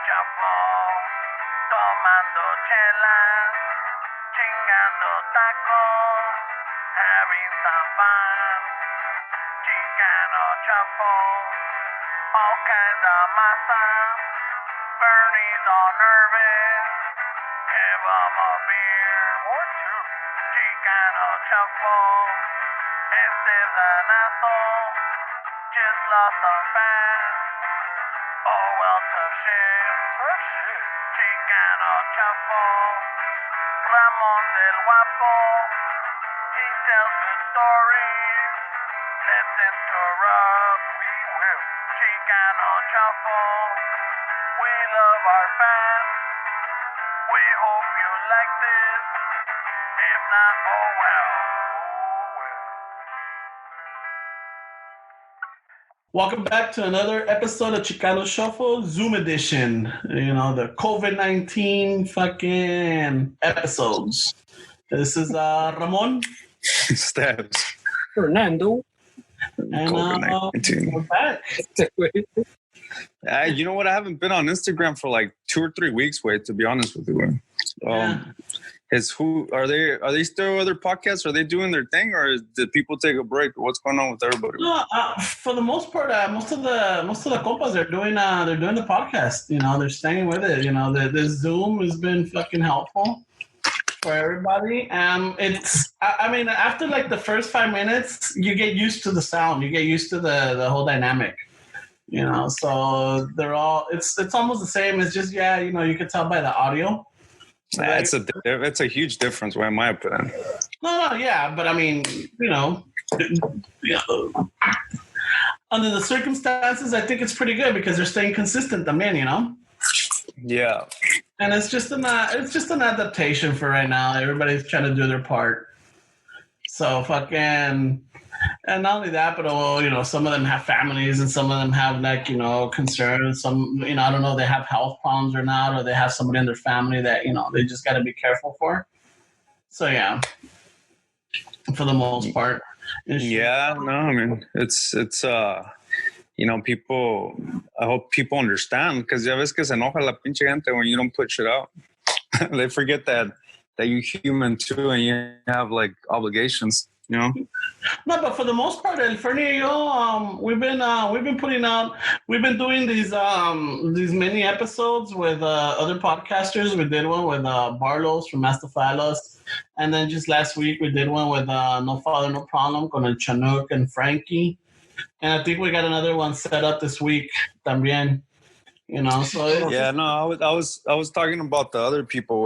Shuffle, tomando chelas, chingando tacos, having some fun. Chicano Shuffle, all kinds of masa. Bernie's all nervous, give him a beer or two. Chicano Shuffle, Este's an asshole, just lost some fans. Oh well, tough shit. Tough shit. Chicano Shuffle, Ramon's el guapo, he tells good stories. Let's interrupt. We will. Chicano Shuffle, we love our fans. We hope you like this. If not, oh well. Oh well. Welcome back to another episode of Chicano Shuffle Zoom edition. You know, the COVID-19 fucking episodes. This is Ramon. Stabs. Fernando. And COVID-19. we're back. You know what? I haven't been on Instagram for like 2 or 3 weeks. Wait, to be honest with you. Yeah. Are they still other podcasts? Are they doing their thing, or did people take a break? What's going on with everybody? No, for the most part, most of the compas are doing the podcast. You know, they're staying with it. You know, the Zoom has been fucking helpful for everybody. I mean, after like the first 5 minutes, you get used to the sound. You get used to the whole dynamic. You know, so they're all it's almost the same. It's just you know, you can tell by the audio. It's a huge difference, in my opinion. No, yeah, but I mean, you know, under the circumstances, I think it's pretty good because they're staying consistent. You know. Yeah. And it's just an adaptation for right now. Everybody's trying to do their part. So fucking. And not only that, but you know, some of them have families, and some of them have like, you know, concerns. Some, you know, I don't know, they have health problems or not, or they have somebody in their family that, you know, they just got to be careful for. So yeah, for the most part. Yeah, no, I mean, it's you know, people. I hope people understand, because ya ves que se enoja la pinche gente when you don't put shit out. They forget that you're human too, and you have like obligations. You know? No, but for the most part, El Fernie and yo, we've been doing these mini episodes with other podcasters. We did one with Barlos from Mastafalos, and then just last week we did one with No Father No Problem con El Chanook and Frankie, and I think we got another one set up this week también. You know, so yeah, no, I was talking about the other people,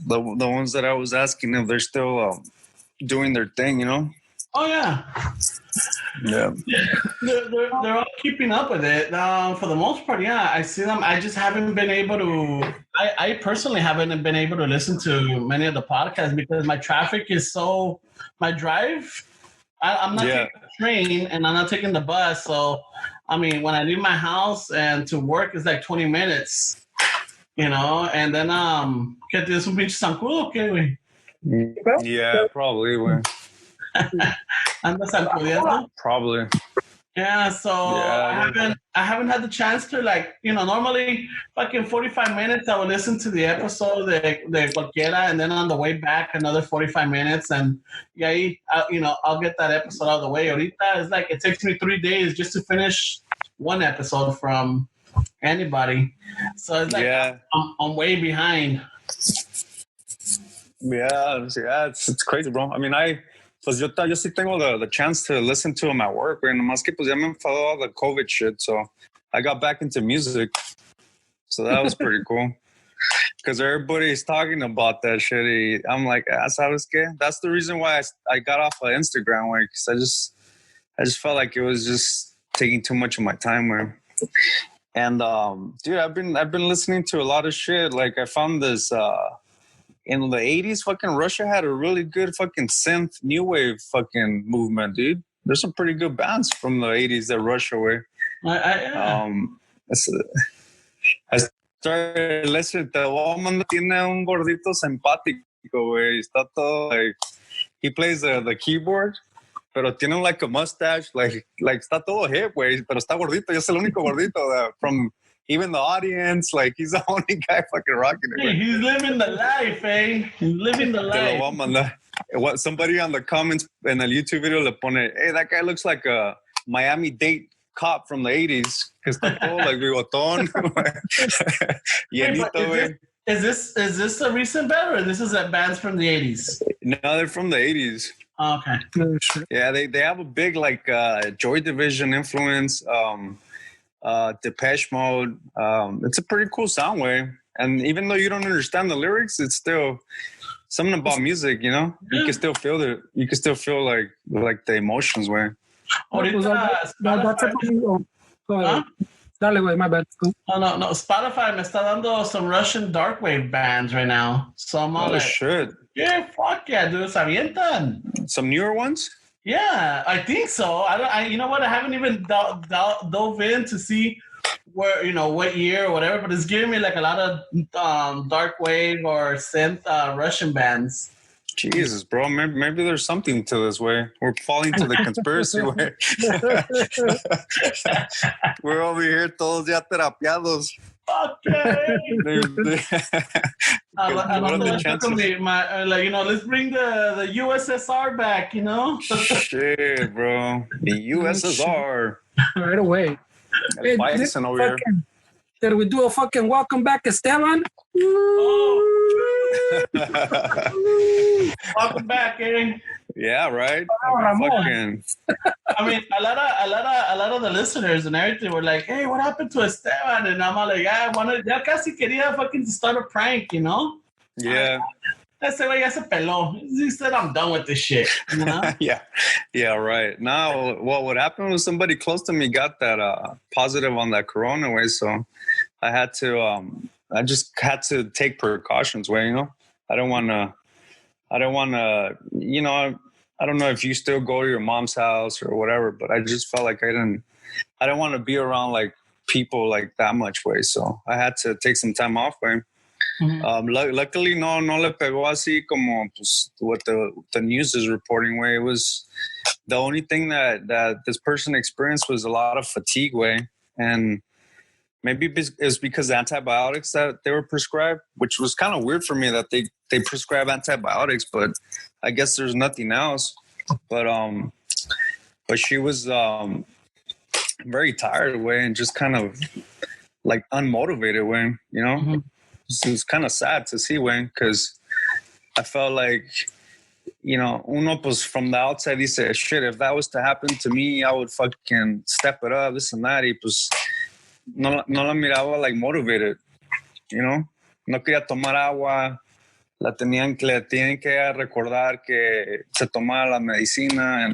the ones that I was asking if they're still doing their thing, you know. Oh yeah, they're all keeping up with it for the most part. Yeah, I see them. I just haven't been able to. I personally haven't been able to listen to many of the podcasts because my traffic is so. My drive, I'm not taking the train and I'm not taking the bus. So, I mean, when I leave my house and to work is like 20 minutes, you know, and then ¿qué tienes un pinche zancudo? ¿Qué, güey? Yeah, probably. ¿Andas zancudeando? Probably. Yeah, so I haven't had the chance to, like, you know, normally fucking 45 minutes I would listen to the episode de cualquiera, and then on the way back another 45 minutes, and you know, I'll get that episode out of the way. Ahorita it's like it takes me 3 days just to finish one episode from anybody. So it's like I'm way behind. Yeah, it's crazy, bro. I mean, pues yo sí tengo the chance to listen to them at work, and nomás que pues ya me enfadó all the COVID shit, so I got back into music. So that was pretty cool. Because everybody's talking about that shit. I'm like, ¿sabes qué? That's the reason why I got off of Instagram, because I just felt like it was just taking too much of my time, man. And dude, I've been listening to a lot of shit. Like I found this in the 80s, fucking Russia had a really good fucking synth new wave fucking movement, dude. There's some pretty good bands from the 80s that Russia were. I started listening to Woman tiene un gordito simpático, güey. Está todo like he plays the keyboard, pero tiene like a mustache, like está todo hip, güey, pero está gordito. Yo soy el único gordito even the audience, like he's the only guy fucking rocking it. Hey, he's living the life, eh? He's living the Te lo life. voy a mandar. What somebody on the comments in the YouTube video le pone, hey, that guy looks like a Miami-Dade cop from the 80s. Que está todo like bigotón. Llenito, güey. Is this a recent band or this is a bands from the 80s? No, they're from the 80s. Oh, okay. Yeah, they have a big like Joy Division influence, Depeche Mode. It's a pretty cool sound way. And even though you don't understand the lyrics, it's still something about music, you know? You can still feel it. You can still feel like the emotions way. Dale, güey, my bad. No. Spotify me está dando some Russian dark wave bands right now. So I'm all like, shit. Yeah, fuck yeah, dude. Se avientan. Some newer ones? Yeah, I think so. You know what? I haven't even dove in to see where, you know, what year or whatever, but it's giving me like a lot of dark wave or synth Russian bands. Jesus, bro. Maybe there's something to this way. We're falling to the conspiracy way. We're over here todos ya terapiados. Okay. Like, you know, let's bring the USSR back, you know? Shit, bro. The USSR. Right away. Hey, Bison over here. Did we do a fucking welcome back, Esteban? Oh. Welcome back, eh? Yeah, right. Fucking. I mean, a lot of the listeners and everything were like, "Hey, what happened to Esteban?" And I'm all like, "Ya casi quería fucking start a prank, you know?" Yeah. Ese güey ya se peló. He said, "I'm done with this shit." You know? Yeah, right. Now, what happened was somebody close to me got that positive on that corona way, so I had to. I just had to take precautions. Way, you know, I don't want to. You know, I don't know if you still go to your mom's house or whatever, but I just felt like I didn't want to be around like people like that much way. So I had to take some time off. Way. Mm-hmm. Luckily, no le pegó así como pues, what the news is reporting. Way, it was the only thing that this person experienced was a lot of fatigue. Way, and maybe it's because the antibiotics that they were prescribed, which was kind of weird for me that they prescribe antibiotics, but I guess there's nothing else. But she was very tired way and just kind of like unmotivated way, you know. Mm-hmm. It was kind of sad to see way because I felt like, you know, uno pues from the outside he said, shit, if that was to happen to me, I would fucking step it up, this and that. Y pues no la miraba like motivated, you know. No quería tomar agua. Le tenían que recordar que se tomara la medicina,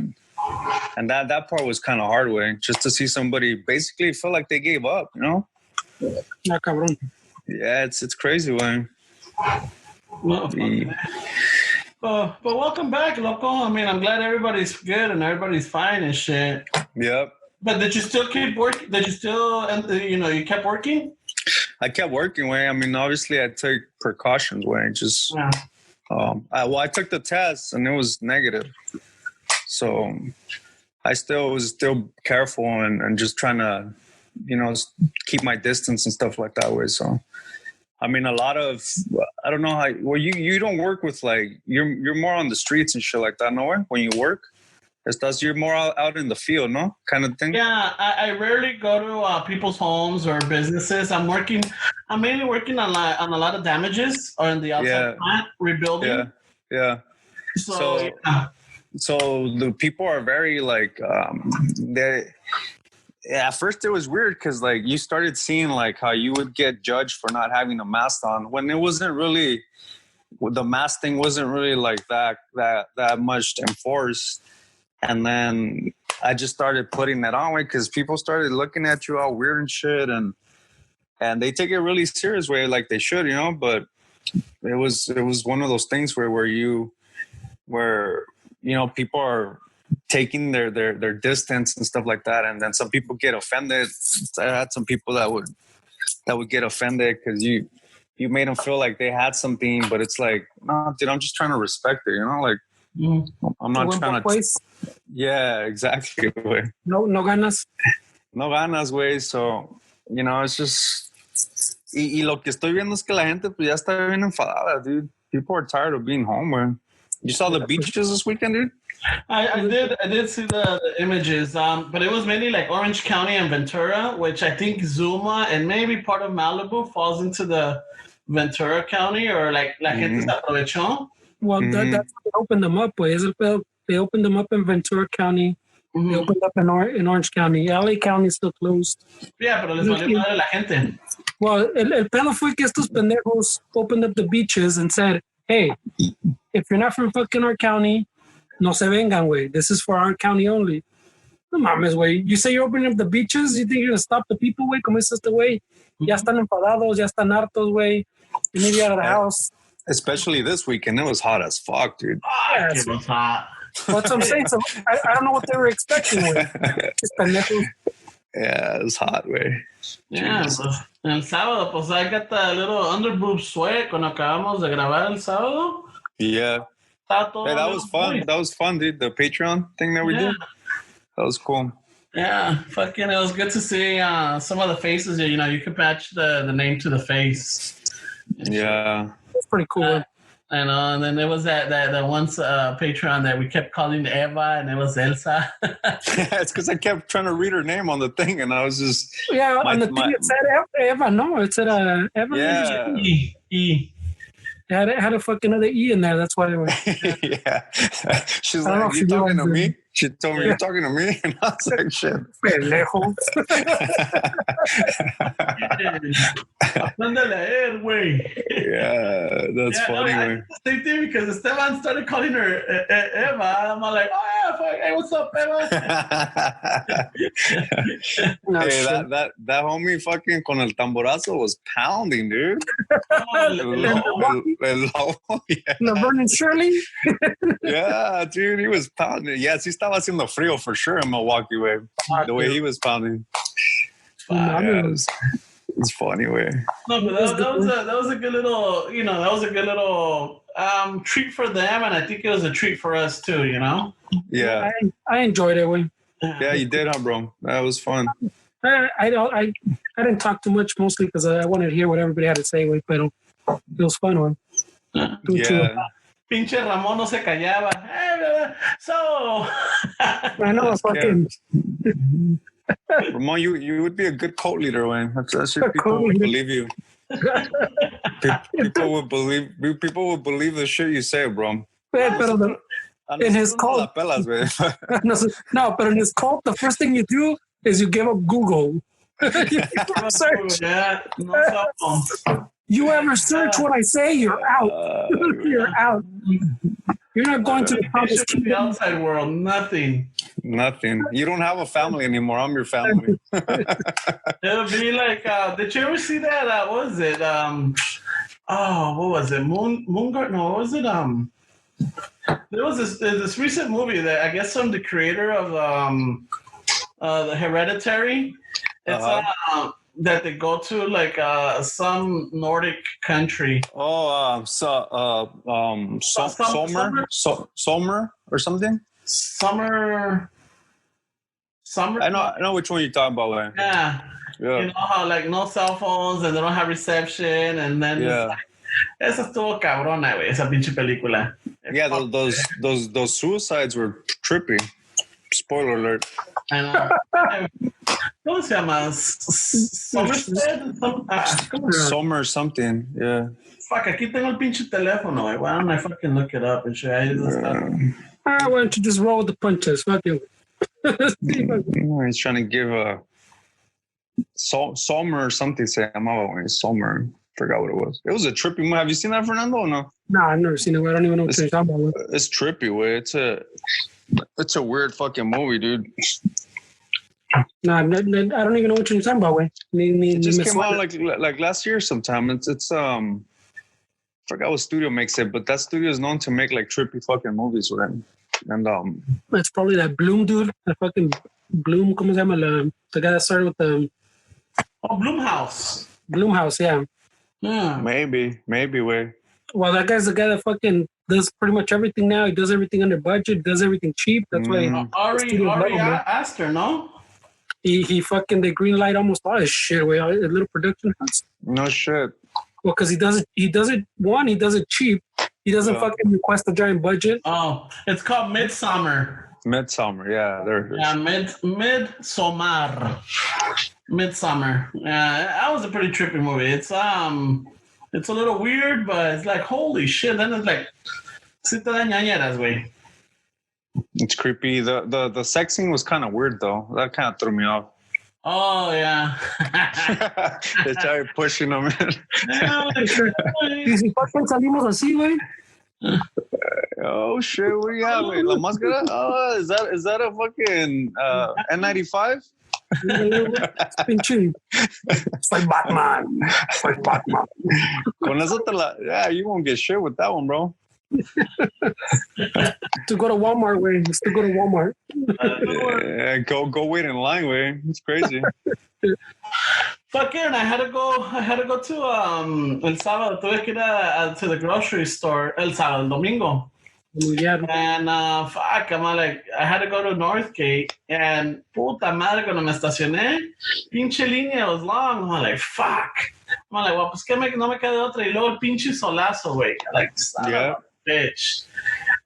and that part was kind of hard way, just to see somebody basically feel like they gave up, you know. Yeah, cabrón. Yeah, it's crazy way. Well, but welcome back, loco. I mean, I'm glad everybody's good and everybody's fine and shit. Yep. But did you still keep working? Did you still, you know, you kept working? I kept working, way. I mean, obviously, I took precautions, way. Just, yeah. I took the test and it was negative, so I was still careful and just trying to, you know, keep my distance and stuff like that. Way, so I mean, a lot of I don't know how. Well, you don't work with like you're more on the streets and shit like that, no way. When you work. You're more out in the field, no? Kind of thing? Yeah, I rarely go to people's homes or businesses. I'm mainly working on a lot of damages or in the outside plant, rebuilding. Yeah. So the people are very like, at first it was weird because like you started seeing like how you would get judged for not having a mask on when it wasn't really, the mask thing wasn't really like that much enforced. And then I just started putting that on way because people started looking at you all weird and shit, and they take it really serious way, like they should, you know. But it was one of those things where you know people are taking their distance and stuff like that, and then some people get offended. I had some people that would get offended because you made them feel like they had something, but it's like, no, dude, I'm just trying to respect it, you know, like. I'm not trying to. Yeah, exactly. No ganas. No ganas, way. So You know, it's just... Y lo que estoy viendo es que la gente pues ya está bien enfadada, dude. People are tired of being home, man. You saw the beaches this weekend, dude? I did see the images, but it was mainly like Orange County and Ventura, which I think Zuma and maybe part of Malibu falls into the Ventura County, or like la gente se aprovechó. Well, that's what they opened them up with. They opened them up in Ventura County. They opened up in Orange County. LA County is still closed. Yeah, pero les valió madre la gente. Well, el pedo fue que estos pendejos opened up the beaches and said, hey, if you're not from fucking our county, no se vengan, güey. This is for our county only. No mames, güey. You say you're opening up the beaches, you think you're going to stop the people, güey? Como es este güey? Ya están enfadados, ya están hartos, güey. You need to get out of the house. Especially this weekend. It was hot as fuck, dude. Fuck, it was hot. That's what I'm saying. So I don't know what they were expecting, güey. Just pendejos. Yeah, it was hot, güey. Yeah, pues, el sábado, pues I got the little underboob sweat cuando acabamos de grabar el sábado. Yeah. Hey, that was fun. That was fun, dude. The Patreon thing that we did. That was cool. Yeah, fucking, it was good to see some of the faces. You know, you could match the name to the face. Yeah. That's pretty cool. I know, and then there was that once Patreon that we kept calling Eva, and it was Elsa. It's because I kept trying to read her name on the thing, and I was just... Yeah, on the thing it said Eva. No, it said Eva. Yeah. E. It had a fucking other E in there. That's why it was. Yeah. She's like, you talking to me? She told me, you're talking to me? And I was like, shit. Pendejo. Mándale a él, güey. Yeah, that's funny, güey. Same thing, because Esteban started calling her Eva. I'm like, oh, yeah, fuck, hey, what's up, Eva? Hey, that homie fucking con el tamborazo was pounding, dude. Laverne and Shirley? Yeah, dude, he was pounding. Yes, he estaba haciendo frío for sure in Milwaukee, way. The way he was pounding. It's funny, way. No, but that was a good little, you know, that was a good little treat for them, and I think it was a treat for us too, you know? Yeah. I enjoyed it, way. Yeah, you did, huh, bro? That was fun. I didn't talk too much, mostly because I wanted to hear what everybody had to say, way, but it was fun, one. Yeah. Pinche Ramón no se callaba. So. I know, fucking. Ramon, you would be a good cult leader, man. That's shit, people would believe you. People would believe the shit you say, bro. In his cult. No, but in his cult, the first thing you do is you give up Google. Search. Yeah, no cell phone. You ever search what I say, you're out. You're out. You're not going to the promised the outside world. Nothing. You don't have a family anymore. I'm your family. It'll be like, did you ever see that? What was it? What was it? Moonguard? No, what was it? There was this recent movie that I guess from the creator of the Hereditary. It's that they go to like some Nordic country. Oh, Sommer or something. Summer. I know which one you're talking about. Man. Yeah. You know how like no cell phones and they don't have reception, and then esa estuvo cabrona, güey, esa pinche película. Yeah, those suicides were trippy. Spoiler alert. I know. ¿Cómo se llama? Sommer something, yeah. Fuck, aquí tengo el pinche teléfono, güey. Why don't I fucking look it up and shit? I want to just roll with the punches. Fuck you. He's trying to give a Sommer or something. Say, I'm out. Sommer. Forgot what it was. It was a trippy movie. Have you seen that, Fernando? Or no? No, I've never seen it. I don't even know what you're talking about. It's trippy, way. It's a weird fucking movie, dude. No, I don't even know what you're talking about, way. It just came out like last year sometime. It's I forgot what studio makes it, but that studio is known to make like trippy fucking movies, right? And it's probably that Bloom dude, that fucking Bloom. ¿Cómo se llama? The guy that started with the Blumhouse. Blumhouse, yeah. Yeah. Maybe way. Well, that guy's the guy that fucking does pretty much everything now. He does everything under budget, does everything cheap. That's why Ari Aster, no? he fucking the green light almost all his shit. Way a little production house. No shit. Well, because he does it cheap. He doesn't fucking request a giant budget. Oh, it's called Midsummer. Midsummer, yeah, there it is. Yeah, Midsummer. Yeah, that was a pretty trippy movie. It's a little weird, but it's like holy shit. Then it's like, si te da ñañeras, güey. It's creepy. The sex scene was kind of weird though. That kind of threw me off. Oh yeah. They started pushing him. Y si fucking salimos así, güey. Oh shit, what do you have, güey? La máscara? Oh, is that a fucking N95? Pinche. Soy Batman. Con eso yeah, you won't get shit with that one, bro. To go to Walmart, way. Just to go to Walmart. Yeah, go wait in line, way. It's crazy. Fucking, I had to go to el sábado. Tuve que ir to the grocery store el sábado, el domingo. Yeah. And fuck, I had to go to Northgate, and puta madre, cuando me estacioné, pinche línea was long. I'm like, fuck. I'm like, well, pues que no me queda otra. Y luego el pinche solazo, güey. Like, son of a bitch.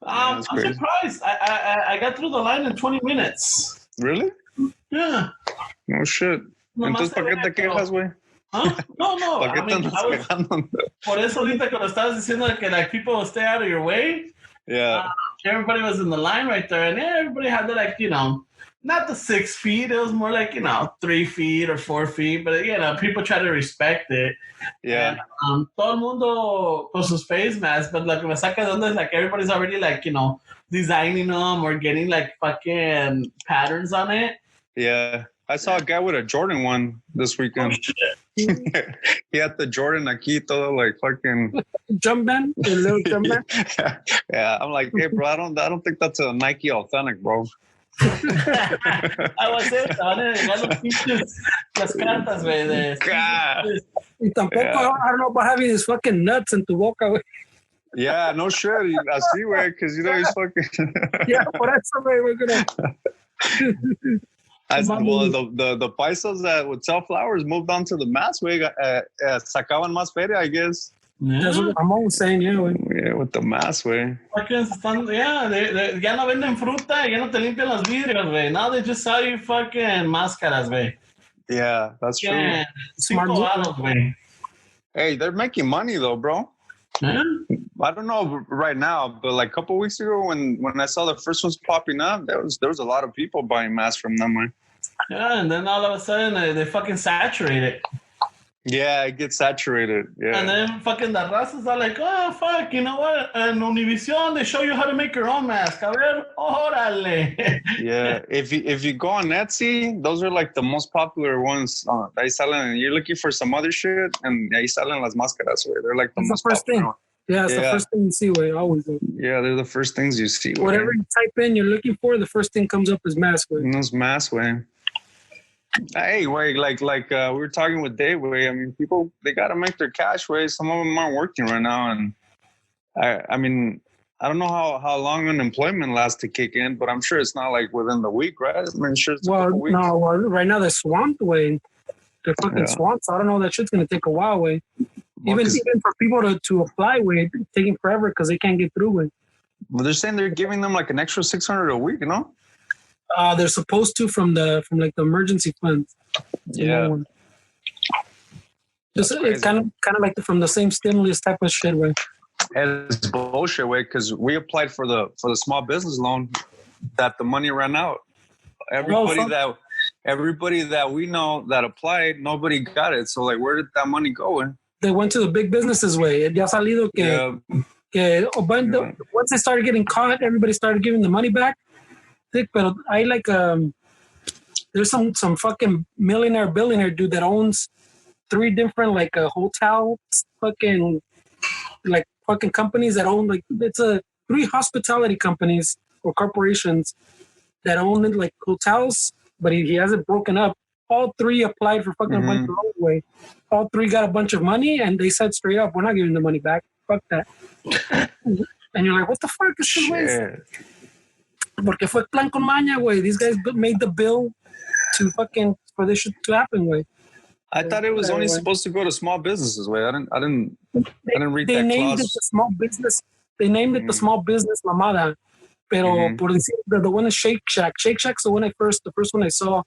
I'm surprised. I got through the line in 20 minutes. Really? Yeah. No shit. Entonces, ¿para qué te quejas, güey? Huh? No. ¿Para qué te andas quejando? Por eso ahorita cuando estabas diciendo que like people will stay out of your way. Yeah. Everybody was in the line right there, and everybody had to, like, not the 6 feet. It was more like, 3 feet or 4 feet, but, people try to respect it. Yeah. And, todo el mundo con sus face masks, but lo que me saca de onda is, like, everybody's already, like, designing them or getting, like, fucking patterns on it. Yeah. I saw a guy with a Jordan one this weekend. Oh, He had the Jordan aquí todo like fucking jump band, a little jump band. Yeah, I'm like, hey, bro, I don't think that's a Nike authentic, bro. I was there, las cartas, güey. Y tampoco, I don't know about having his fucking nuts in tu boca, güey. Yeah, no shit. I see, güey, because he's fucking. Yeah, por eso, güey, we're gonna. Well, the paisas that would sell flowers moved on to the mass way. Sacaban más feria, I guess. Yeah. That's what I'm always saying, yeah, güey. Yeah, with the mass way. Ya no venden fruta, ya no te limpian los vidrios, güey. Now they just sell you fucking máscaras, güey. Yeah, that's true. Yeah, Smart $5, güey. Hey, they're making money though, bro. Yeah. I don't know right now, but like a couple weeks ago when I saw the first ones popping up, there was a lot of people buying masks from them, man. Yeah, and then all of a sudden they fucking saturate it. Yeah, it gets saturated. Yeah. And then fucking the razas are like, oh, fuck, you know what? In Univision, they show you how to make your own mask. A ver, órale. Yeah, if you go on Etsy, those are like the most popular ones. Ahí salen, you're looking for some other shit, and ahí salen las máscaras, güey. They're like the most first popular. thing. Yeah, it's the first thing you see, güey. Always. Yeah, they're the first things you see. Whatever you type in, you're looking for, the first thing comes up is mask, güey. Those masks, güey. Hey, wait, like we were talking with Dave, way. I mean, people, they got to make their cash, way. Some of them aren't working right now. And I mean, I don't know how long unemployment lasts to kick in, but I'm sure it's not like within the week, right? I mean, sure it's a couple weeks. No, right now they're swamped, way. They're fucking swamped. So I don't know. That shit's going to take a while, way. Even for people to apply, way, taking forever because they can't get through, way. Well, they're saying they're giving them like an extra $600 a week, you know? They're supposed to from like the emergency funds. Yeah. Just it's kind of like from the same stimulus type of shit, way. It's bullshit, way, because we applied for the small business loan that the money ran out. Everybody that we know that applied, nobody got it. So like, where did that money go? They went to the big businesses, way. Ya salido que once they started getting caught, everybody started giving the money back. But I like there's some fucking billionaire dude that owns 3 different like hotel fucking companies that own like it's 3 hospitality companies or corporations that own like hotels, but he has it broken up. All 3 applied for fucking a bunch of loans, way. All 3 got a bunch of money, and they said straight up, "We're not giving the money back. Fuck that." And you're like, "What the fuck is this?" Porque fue plan con maña, güey. These guys made the bill for this shit to happen, way. I thought it was only supposed to go to small businesses, way. I didn't read They that named clause. it the small business. They named it the small business mamada. Pero por decir, the one is Shake Shack. Shake Shack's the first one I saw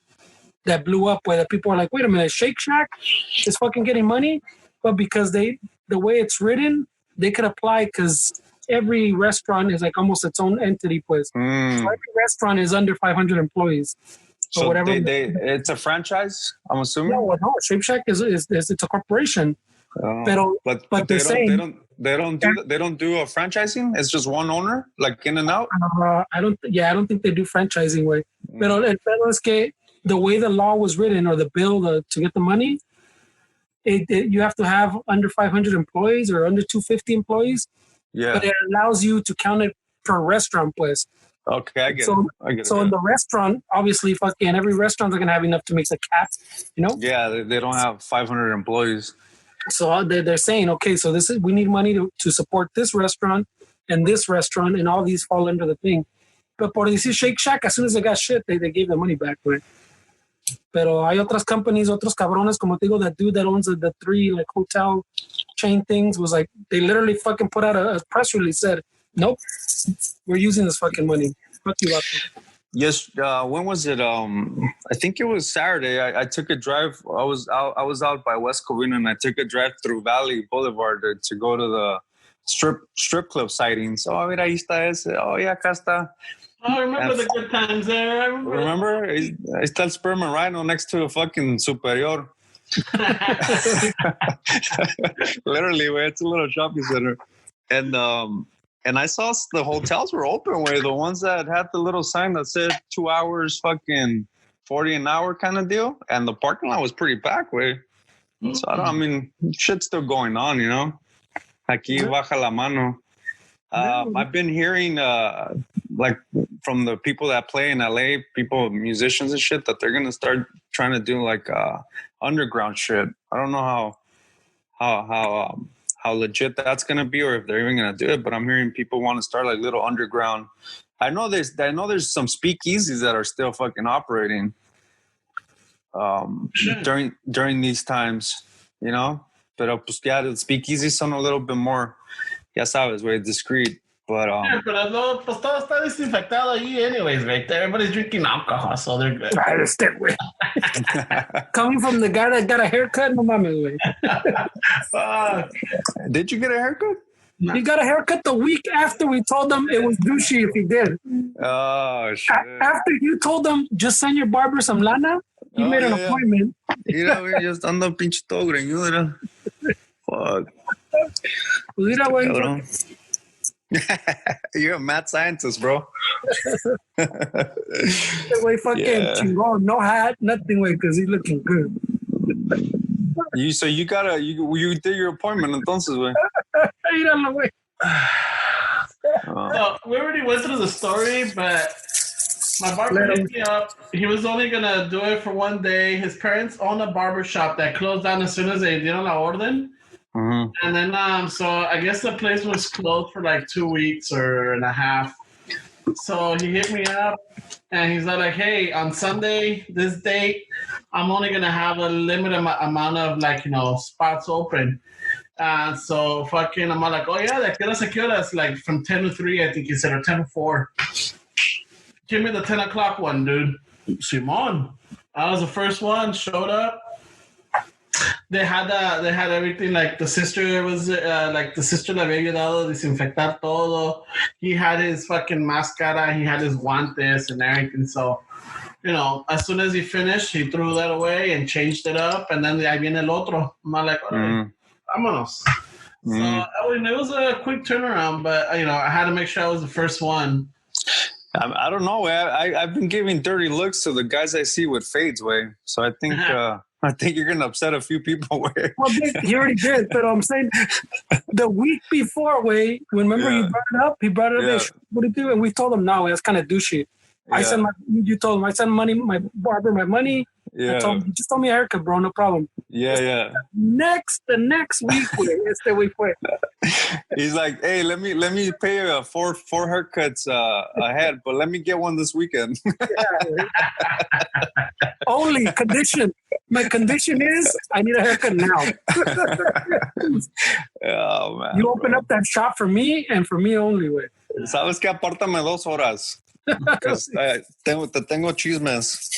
that blew up, where the people are like, wait a minute, Shake Shack is fucking getting money, but because the way it's written, they could apply because every restaurant is like almost its own entity, pues. So every restaurant is under 500 employees. So whatever. It's a franchise, I'm assuming. No, Shake Shack is it's a corporation. But they're saying they don't do a franchising. It's just one owner, like in and out. I don't think they do franchising, way. Pero el pedo es que the way the law was written, or the bill to get the money, you have to have under 500 employees or under 250 employees. Yeah. But it allows you to count it per restaurant, pues. Okay, I get it. So in the restaurant, obviously, fucking every restaurant are gonna have enough to make the cap, you know? Yeah, they don't have 500 employees. So they're saying, okay, so we need money to support this restaurant, and all these fall under the thing. But por decir Shake Shack, as soon as they got shit, they gave the money back, right? Pero hay otras companies, otros cabrones, como te digo, that dude that owns the 3 like hotel chain things was like, they literally fucking put out a press release, said, nope, we're using this fucking money. Fuck you up. Yes, when was it? I think it was Saturday. I took a drive. I was out by West Covina, and I took a drive through Valley Boulevard to go to the strip club sighting. So, mira, ahí está ese. Oh, yeah, acá está. I remember the good times there. Remember? Ahí está el Sperm and Rhino next to a fucking Superior. Literally, where it's a little shopping center. And I saw the hotels were open, where the ones that had the little sign that said 2 hours, fucking 40 an hour kind of deal. And the parking lot was pretty packed, way. So I mean, shit's still going on, you know? Aquí baja la mano. I've been hearing, like, from the people that play in LA, musicians and shit, that they're going to start trying to do like underground shit. I don't know how legit that's going to be, or if they're even going to do it, but I'm hearing people want to start like little underground. I know there's some speakeasies that are still fucking operating during these times, you know, pero pues ya the speakeasies son a little bit more, ya sabes, way discreet. But pero no, pues todo está desinfectado ahí anyways, right? Everybody's drinking alcohol, so they're good. Coming from the guy that got a haircut, no mames, Fuck. Did you get a haircut? He got a haircut the week after we told him it was douchey if he did. Oh, shit. After you told him, just send your barber some lana, he made an appointment. Mira, güey, ya ando pinche todo greñudo, era. Fuck. Mira, güey. You're a mad scientist, bro. Way fucking chingón, no hat, nothing, way, because he's looking good. You did your appointment, entonces, güey. Míralo, güey. So we already went through the story, but my barber hit me up. He was only gonna do it for one day. His parents own a barber shop that closed down as soon as they dieron la orden. Mm-hmm. And then, so I guess the place was closed for like 2 weeks and a half. So he hit me up, and he's like, hey, on Sunday, this date, I'm only going to have a limited amount of, like, you know, spots open. So fucking, I'm like, oh, yeah, de qué horas? Like from 10 to 3, I think he said, or 10 to 4. Give me the 10 o'clock one, dude. Simon. I was the first one, showed up. They had everything, like the sister was le había ayudado a desinfectar todo. He had his fucking máscara, he had his guantes and everything. So, you know, as soon as he finished, he threw that away and changed it up, and then ahí viene el otro. I'm like, vámonos. So I mean, it was a quick turnaround, but you know, I had to make sure I was the first one. I don't know. I've been giving dirty looks to the guys I see with fades, way. So I think you're gonna upset a few people. Way. Well, he already did, but I'm saying the week before, way. Remember you brought it up. What do you do? And we told him, no, it's kind of douchey. Yeah. You told him I sent money, my barber, my money. Yeah. I told him, just told me a haircut, bro, no problem. Yeah. The next week, we fue. He's like, hey, let me pay you four haircuts ahead, but let me get one this weekend. Only condition. My condition is I need a haircut now. Oh, man, You open up that shop for me and for me only, way. ¿Sabes qué? Apártame 2 horas. Because te tengo chismes.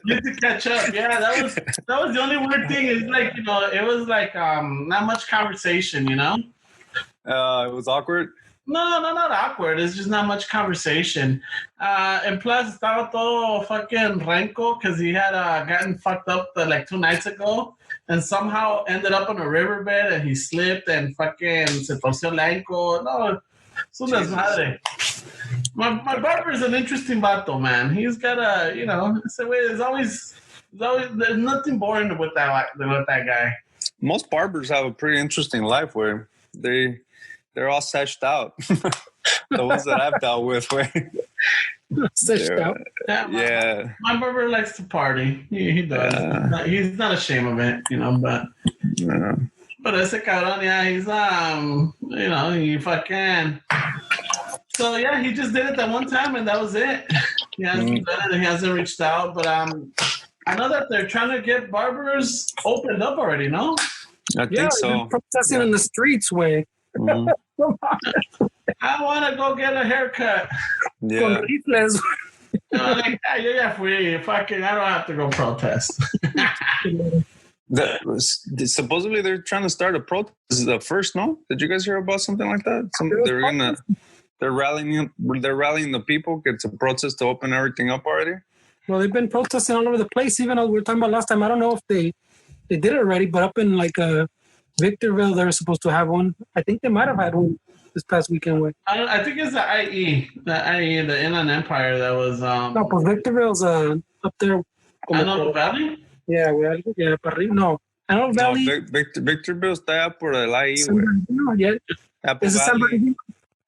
Just to catch up. Yeah, that was the only weird thing. Is like, it was like not much conversation, It was awkward. No, not awkward. It's just not much conversation. And plus, estaba todo fucking renco because he had gotten fucked up like 2 nights ago and somehow ended up on a riverbed and he slipped and fucking se torció el ankle. No, es una desmadre. My barber is an interesting vato, man. He's got it's a way. There's nothing boring with that guy. Most barbers have a pretty interesting life where they're all seshed out. The ones that I've dealt with, where Seshed out. Yeah. My barber likes to party. He does. He's not ashamed of it, but. Yeah. But ese cabrón, yeah, he's he fucking. So yeah, he just did it that one time, and that was it. He hasn't done it. He hasn't reached out, but I know that they're trying to get barbers opened up already. No. I think so. Protesting in the streets, way. Mm-hmm. I want to go get a haircut. Yeah. Con rifles. Like, you're free. Fucking, I don't have to go protest. Supposedly they're trying to start a protest. This is the first, no? Did you guys hear about something like that? They're rallying the people. It's a protest to open everything up already. Well, they've been protesting all over the place. Even as we were talking about last time, I don't know if they did it already, but up in like Victorville, they're supposed to have one. I think they might have had one this past weekend. I think it's the IE, the Inland Empire that was. No, pues Victorville's up there. Antelope Valley? Yeah, para arriba. No, Antelope Valley. No, Victorville está allá por el IE, No, yeah. Apple Is it San Valley. Bernardino?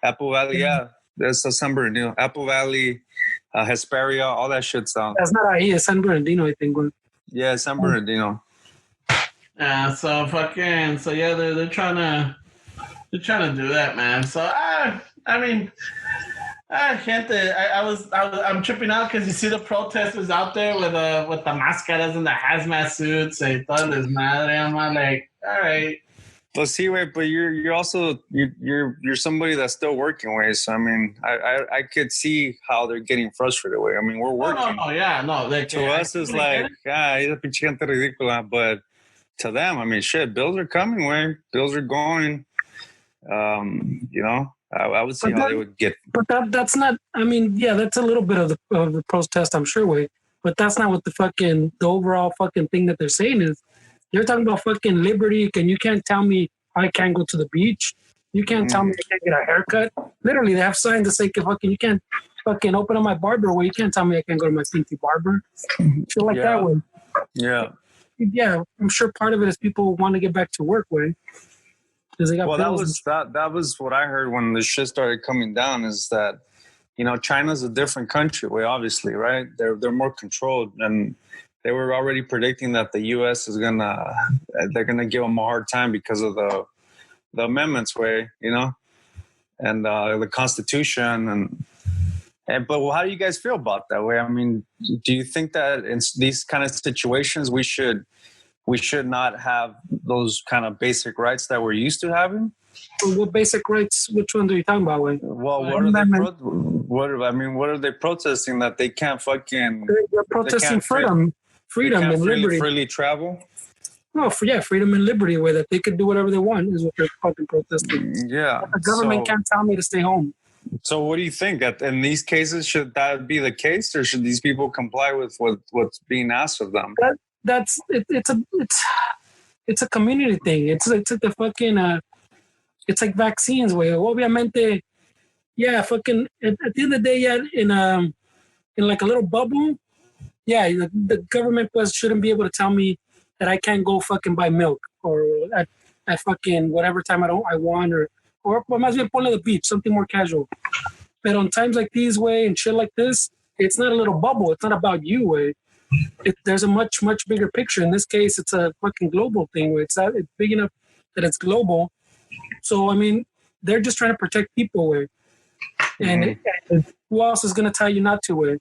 Apple Valley, yeah. There's a San Bernardino. Apple Valley, Hesperia, all that shit's down. That's not IE, it's San Bernardino, I think. Yeah, San Bernardino. Yeah, so yeah, they're trying to do that, man. So gente, I'm tripping out because you see the protesters out there with the máscaras and the hazmat suits and todo desmadre. I'm like, all right. Well, see, wait, but you're also you're somebody that's still working, way. So I mean, I could see how they're getting frustrated, way. I mean, we're working. To us, it's like, esa pinche gente ridícula, but to them, I mean, shit, bills are coming, way. Bills are going. I would see how they would get. But that's not. I mean, yeah, that's a little bit of the protest, I'm sure, way. But that's not what the overall fucking thing that they're saying is. You're talking about fucking liberty, and you can't tell me I can't go to the beach. You can't tell me I can't get a haircut. Literally, they have signs that say, "You can't fucking open up my barber way. You can't tell me I can't go to my pinky barber." Shit like that way. Yeah. Yeah, I'm sure part of it is people want to get back to work way. They got that was what I heard when the shit started coming down. Is that China's a different country way, obviously, right? They're more controlled and. They were already predicting that the U.S. they're gonna give them a hard time because of the amendments way, and the Constitution but how do you guys feel about that way? I mean, do you think that in these kind of situations we should not have those kind of basic rights that we're used to having? What basic rights? Which one are you talking about? Well, what are they protesting that they can't fucking? They're protesting freedom and liberty. Freely travel. No, freedom and liberty, where that they could do whatever they want is what they're fucking protesting. Yeah, the government can't tell me to stay home. So, what do you think? In these cases, should that be the case, or should these people comply with what's being asked of them? It's a community thing. It's like the fucking it's like vaccines, way. Obviamente, yeah, fucking at the end of the day, yeah, in like a little bubble. Yeah, the government shouldn't be able to tell me that I can't go fucking buy milk or at fucking whatever time I want or más bien ponle the beach, something more casual. But on times like these way and shit like this, it's not a little bubble. It's not about you way. There's a much, much bigger picture. In this case, it's a fucking global thing. It's big enough that it's global. So, I mean, they're just trying to protect people way. And who else is going to tell you not to way?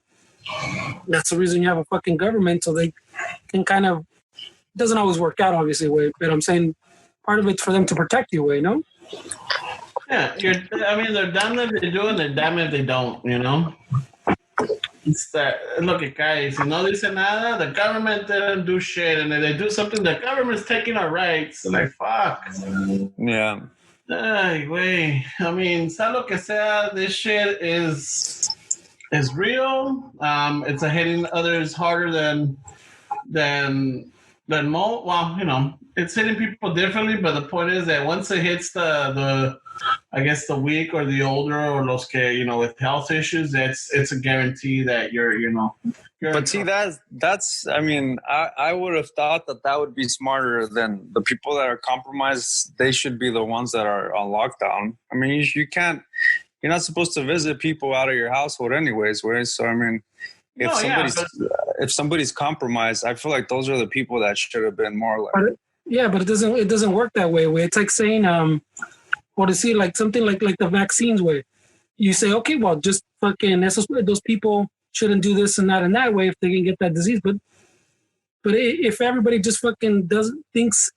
That's the reason you have a fucking government, so they can kind of, doesn't always work out, obviously, way, but I'm saying part of it's for them to protect you, way, no? Yeah, they're damned if they do and they're damned if they don't, you know? It's that, look at guys, si no dice nada, the government didn't do shit, and if they do something, the government's taking our rights. Like, fuck. Yeah. Ay, güey. I mean, sea lo que sea, this shit is real. It's hitting others harder than most. Well, you know, it's hitting people differently, but the point is that once it hits the I guess the weak or the older or los que, you know, with health issues, it's a guarantee that you're But see, that's I mean, I would have thought that would be smarter than the people that are compromised. They should be the ones that are on lockdown. I mean, you can't, you're not supposed to visit people out of your household anyways, right? So, I mean, if somebody's compromised, I feel like those are the people that should have been more like. But it doesn't work that way. It's like saying, to see like something like the vaccines way. You say, okay, well, just fucking those people shouldn't do this and that way if they can get that disease. But if everybody just fucking thinks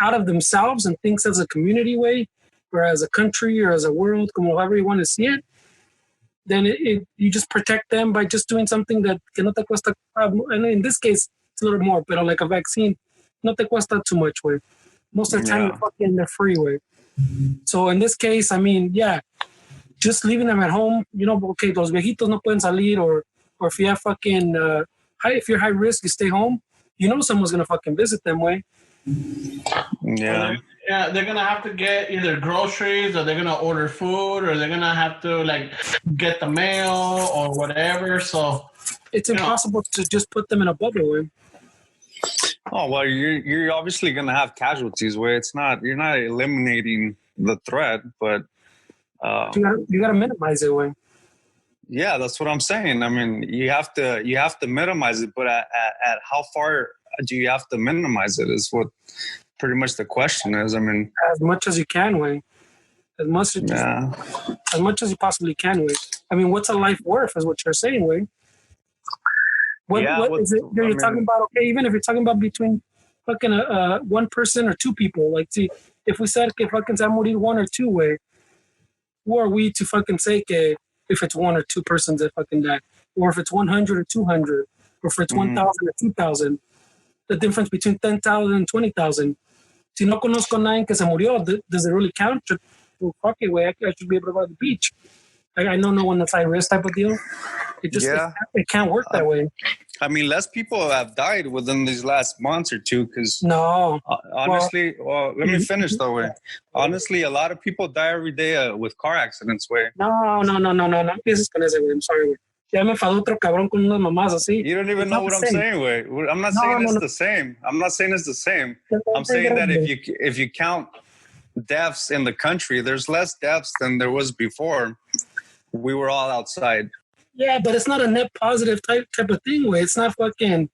out of themselves and thinks as a community way, or as a country or as a world, como however you want to see it, then you just protect them by just doing something that que no te cuesta. And in this case, it's a little more, but like a vaccine, no te cuesta too much way. Most of the time, they're free way. So in this case, I mean, yeah, just leaving them at home, you know, okay, los viejitos no pueden salir, or if you have fucking, if you're high risk, you stay home, you know someone's going to fucking visit them way. Yeah. Yeah, they're going to have to get either groceries, or they're going to order food, or they're going to have to, like, get the mail or whatever. So it's impossible to just put them in a bubble way. Oh, well, you're obviously going to have casualties where you're not eliminating the threat, but you got to minimize it way. Yeah, that's what I'm saying. I mean, you have to minimize it, but at how far do you have to minimize it is what pretty much the question is. I mean, as much as you can, way. As much as you possibly can, way. I mean, what's a life worth is what you're saying, way. What is it you're talking about? Okay, even if you're talking about between fucking one person or two people, like, see, if we said que fucking se va a morir one or two way, who are we to fucking say que if it's one or two persons that fucking die, or if it's 100 or 200, or if it's 1,000 or 2,000, the difference between 10,000 and 20,000. Si no conozco nadie que se murió, does it really count? Well, fuck it, way, I should be able to go to the beach. I know no one that's high risk type of deal. It just it can't work that way. I mean, less people have died within these last months or two because honestly, let me finish though. Way. Honestly, a lot of people die every day with car accidents. Way. No. Empieces con ese, güey. I'm sorry, güey. Ya me enfadó otro cabrón con unas mamás así. You don't even know what I'm saying, way. I'm not saying it's the same. I'm not saying it's the same. I'm saying that if you count deaths in the country, there's less deaths than there was before. We were all outside. Yeah, but it's not a net positive type of thing, way. It's not fucking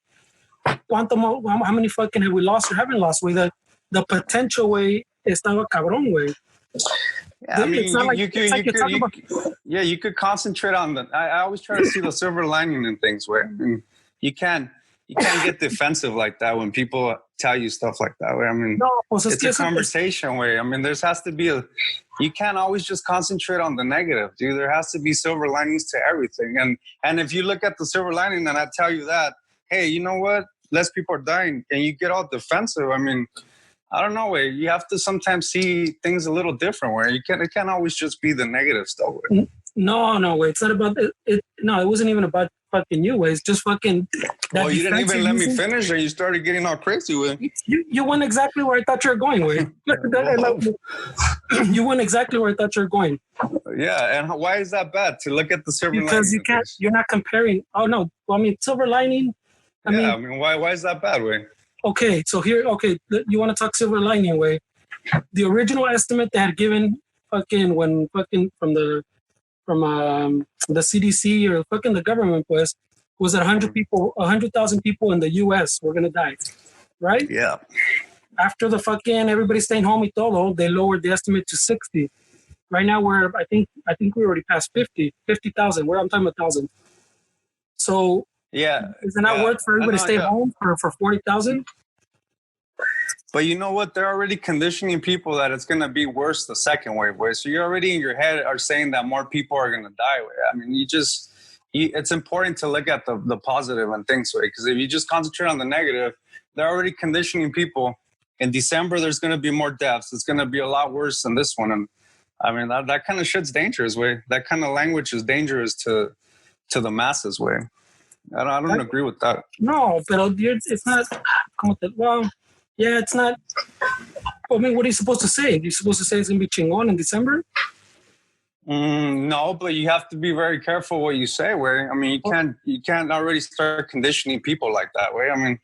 how many fucking have we lost or haven't lost, way. The potential way estaba cabrón, way. Yeah, I mean, you could concentrate on the. I always try to see the silver lining in things, where you can't get defensive like that when people tell you stuff like that. Where I mean, it's a conversation. Where I mean, there has to be you can't always just concentrate on the negative, dude. There has to be silver linings to everything. And if you look at the silver lining and I tell you that, hey, you know what? Less people are dying, and you get all defensive. I mean, I don't know, way. You have to sometimes see things a little different. Where it can't always just be the negative stuff. Way. No, way. It's not about it. No, it wasn't even about fucking you, way. It's just fucking. Well, you didn't even let me finish, and you started getting all crazy, way. You went exactly where I thought you were going, way. You went exactly where I thought you were going. Yeah, and why is that bad to look at the silver lining? Because you're not comparing. Oh no, well, I mean, silver lining. I mean, why is that bad, way? Okay, so you want to talk silver lining, way. The original estimate they had given from the CDC or fucking the government was that 100,000 people in the U.S. were gonna die, right? Yeah. After the fucking everybody staying home y todo, they lowered the estimate to 60. Right now I think we already passed 50,000. I'm talking about 1,000. So Yeah. is it not worth for everybody to stay home for 40,000? But you know what? They're already conditioning people that it's going to be worse the second wave. So you're already in your head are saying that more people are going to die. I mean, it's important to look at the positive and things, because if you just concentrate on the negative, they're already conditioning people. In December, there's going to be more deaths. It's going to be a lot worse than this one. And I mean, that kind of shit's dangerous, That kind of language is dangerous to the masses, I don't agree with that. No, but it's not. Well, yeah, it's not. I mean, what are you supposed to say? You're supposed to say it's going to be chingon in December? No, but you have to be very careful what you say, I mean, you can't already start conditioning people like that, I mean,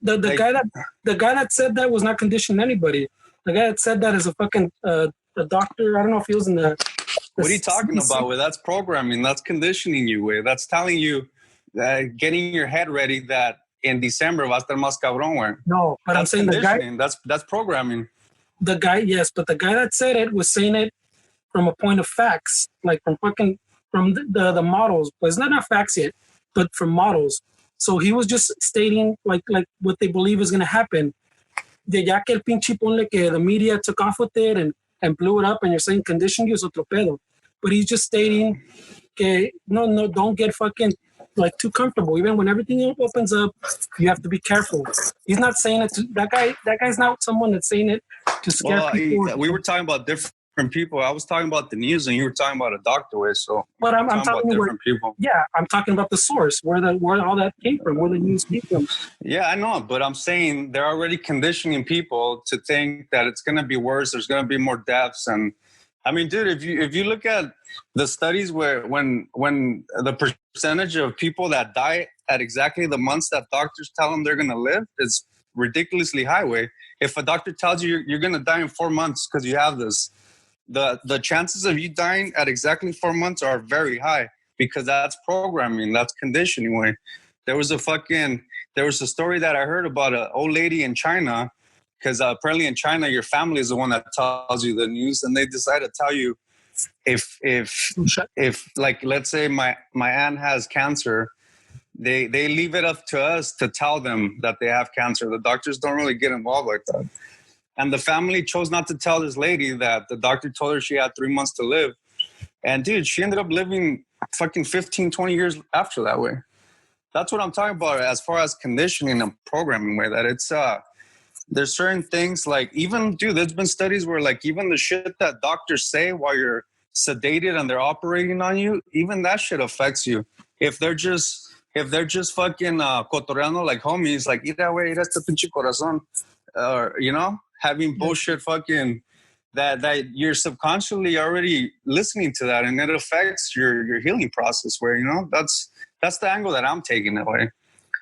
the guy that said that was not conditioning anybody. The guy that said that is a fucking a doctor. I don't know if he was in the what are you talking about? That's programming. That's conditioning you. That's telling you, getting your head ready that in December va a estar más cabrón. No, but that's I'm saying conditioning. That's programming. The guy, yes, but the guy that said it was saying it from a point of facts, like from the models. But it's not facts yet, but from models. So he was just stating like what they believe is going to happen. De ya que el pinche ponle que the media took off with it and blew it up, and you're saying condition you es otro pedo. But he's just stating que no, don't get fucking like too comfortable. Even when everything opens up, you have to be careful. He's not saying it to that guy. That guy's not someone that's saying it to scare people. We were talking about different people. I was talking about the news, and you were talking about a doctor. But I'm talking about different people. Yeah, I'm talking about the source, where all that came from, where the news came from. Yeah, I know, but I'm saying they're already conditioning people to think that it's going to be worse. There's going to be more deaths, and I mean, dude, if you look at the studies when the percentage of people that die at exactly the months that doctors tell them they're going to live is ridiculously high. If a doctor tells you you're going to die in 4 months because you have this, the chances of you dying at exactly 4 months are very high, because that's programming, that's conditioning. There was a story that I heard about an old lady in China, because apparently in China your family is the one that tells you the news, and they decide to tell you if like, let's say my aunt has cancer, they leave it up to us to tell them that they have cancer. The doctors don't really get involved like that. And the family chose not to tell this lady that the doctor told her she had 3 months to live. And dude, she ended up living fucking 15, 20 years after that way. That's what I'm talking about as far as conditioning and programming, that it's, there's certain things like, even, dude, there's been studies where like even the shit that doctors say while you're sedated and they're operating on you, even that shit affects you. If they're just fucking cotorreando like homies, like, mira, güey, mira este pinche corazón, or, having bullshit fucking that you're subconsciously already listening to that, and it affects your healing process. That's the angle that I'm taking it way.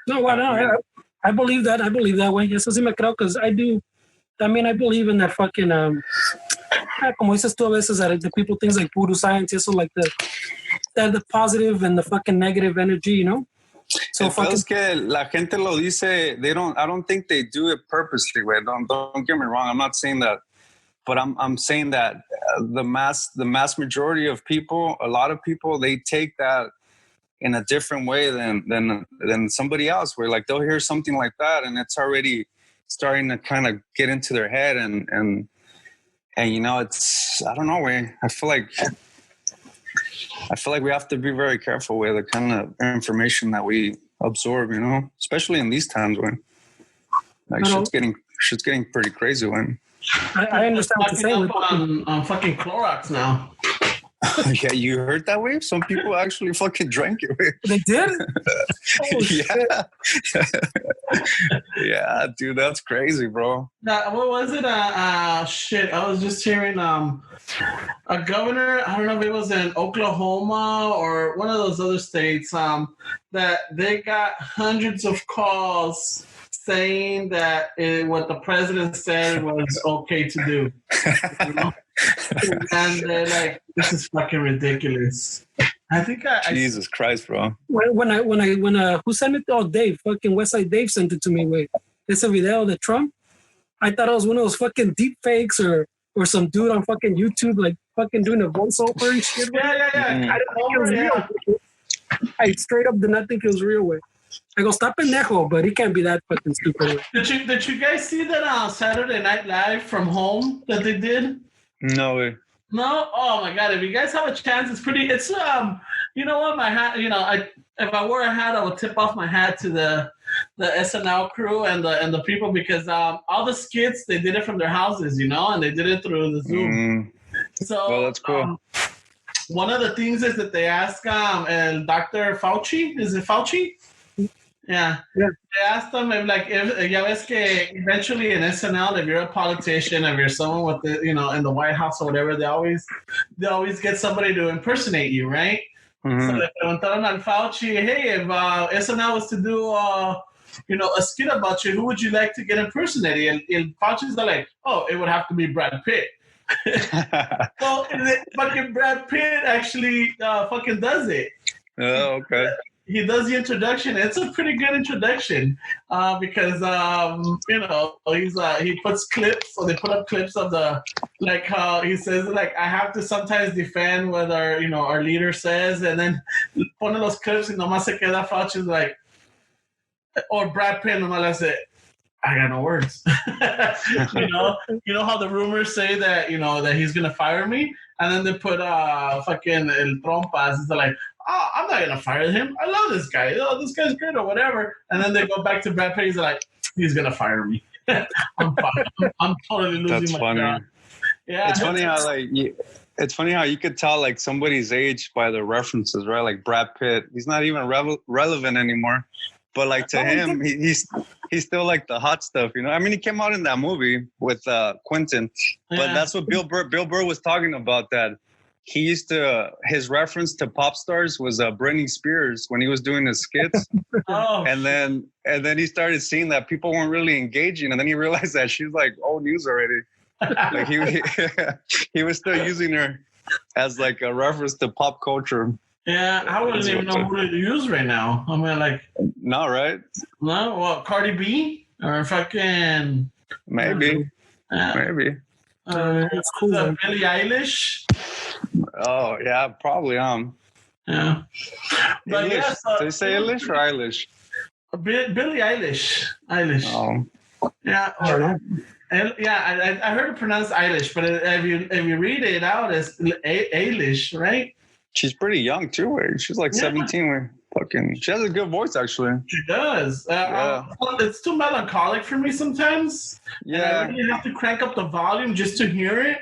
No, well, no, I believe that. I believe that way. Eso sí me creo, because I do. I mean, I believe in that fucking como dices tú a veces, that the people things like voodoo science, so like the positive and the fucking negative energy, So es que la gente lo dice. I don't think they do it purposely. Don't get me wrong. I'm not saying that, but I'm saying that the mass majority of people, a lot of people, they take that in a different way than somebody else. Where like they'll hear something like that, and it's already starting to kind of get into their head, and it's, I don't know. I feel like we have to be very careful with the kind of information that we absorb, especially in these times when shit's getting pretty crazy. I understand what you're saying. On fucking Clorox now. Yeah, you heard that way? Some people actually fucking drank it. They did? Oh, yeah. Yeah, dude, that's crazy, bro. What was it? Shit, I was just hearing a governor, I don't know if it was in Oklahoma or one of those other states, that they got hundreds of calls saying that what the president said was okay to do. And they're like, this is fucking ridiculous. I think Jesus Christ, bro. When who sent it? Oh, Dave, fucking Westside Dave sent it to me. Wait, it's a video that Trump. I thought it was one of those fucking deep fakes or some dude on fucking YouTube like fucking doing a voiceover and shit. Yeah. I didn't think it was real. I straight up did not think it was real, way. I go, stop pendejo, but he can't be that fucking stupid. Did you guys see that on Saturday Night Live from home that they did? No way. No? Oh my god! If you guys have a chance, it's you know what, my hat. You know, if I wore a hat, I would tip off my hat to the SNL crew and the people because all the skits they did it from their houses, you know, and they did it through the Zoom. So well, that's cool. One of the things is that they ask Dr. Fauci, is it Fauci? Yeah. They asked them if ya ves que eventually in SNL, if you're a politician, if you're someone with the, you know, in the White House or whatever, they always get somebody to impersonate you, right? Mm-hmm. So le preguntaron al Fauci, hey, if SNL was to do you know, a skit about you, who would you like to get impersonated? And Fauci's like, oh, it would have to be Brad Pitt. Well, fucking Brad Pitt actually fucking does it. Oh, okay. He does the introduction. It's a pretty good introduction because you know, he puts clips, or they put up clips of the like how he says like I have to sometimes defend what our leader says, and then pone los clips y nomás se queda Fauci's like, or Brad Pitt nomás le hace, I got no words. you know how the rumors say that that he's gonna fire me, and then they put fucking El Trompas. It's like, oh, I'm not gonna fire him. I love this guy. Oh, this guy's good or whatever. And then they go back to Brad Pitt. He's like, he's gonna fire me. I'm fine. I'm totally losing my job. Yeah, it's funny how it's funny how you could tell like somebody's age by the references, right? Like Brad Pitt, he's not even relevant anymore. But like to him, he's still like the hot stuff, you know. I mean, he came out in that movie with Quentin, but that's what Bill Burr was talking about. That he used to, his reference to pop stars was Britney Spears when he was doing his skits. And then he started seeing that people weren't really engaging, and then he realized that she's like old news already. Like he was still using her as like a reference to pop culture. Yeah, I wouldn't even know who to use right now. I mean, like, no, right? No, well, Cardi B or fucking maybe. It's cool. Billie Eilish. Oh yeah, probably. Yeah. But English. Do you say Eilish or Eilish? Billie Eilish. Oh. Yeah. I heard it pronounced Eilish, but if you read it out, it's Eilish, right? She's pretty young too. She's like 17. She has a good voice, actually. She does. It's too melancholic for me sometimes. Yeah, and I really have to crank up the volume just to hear it.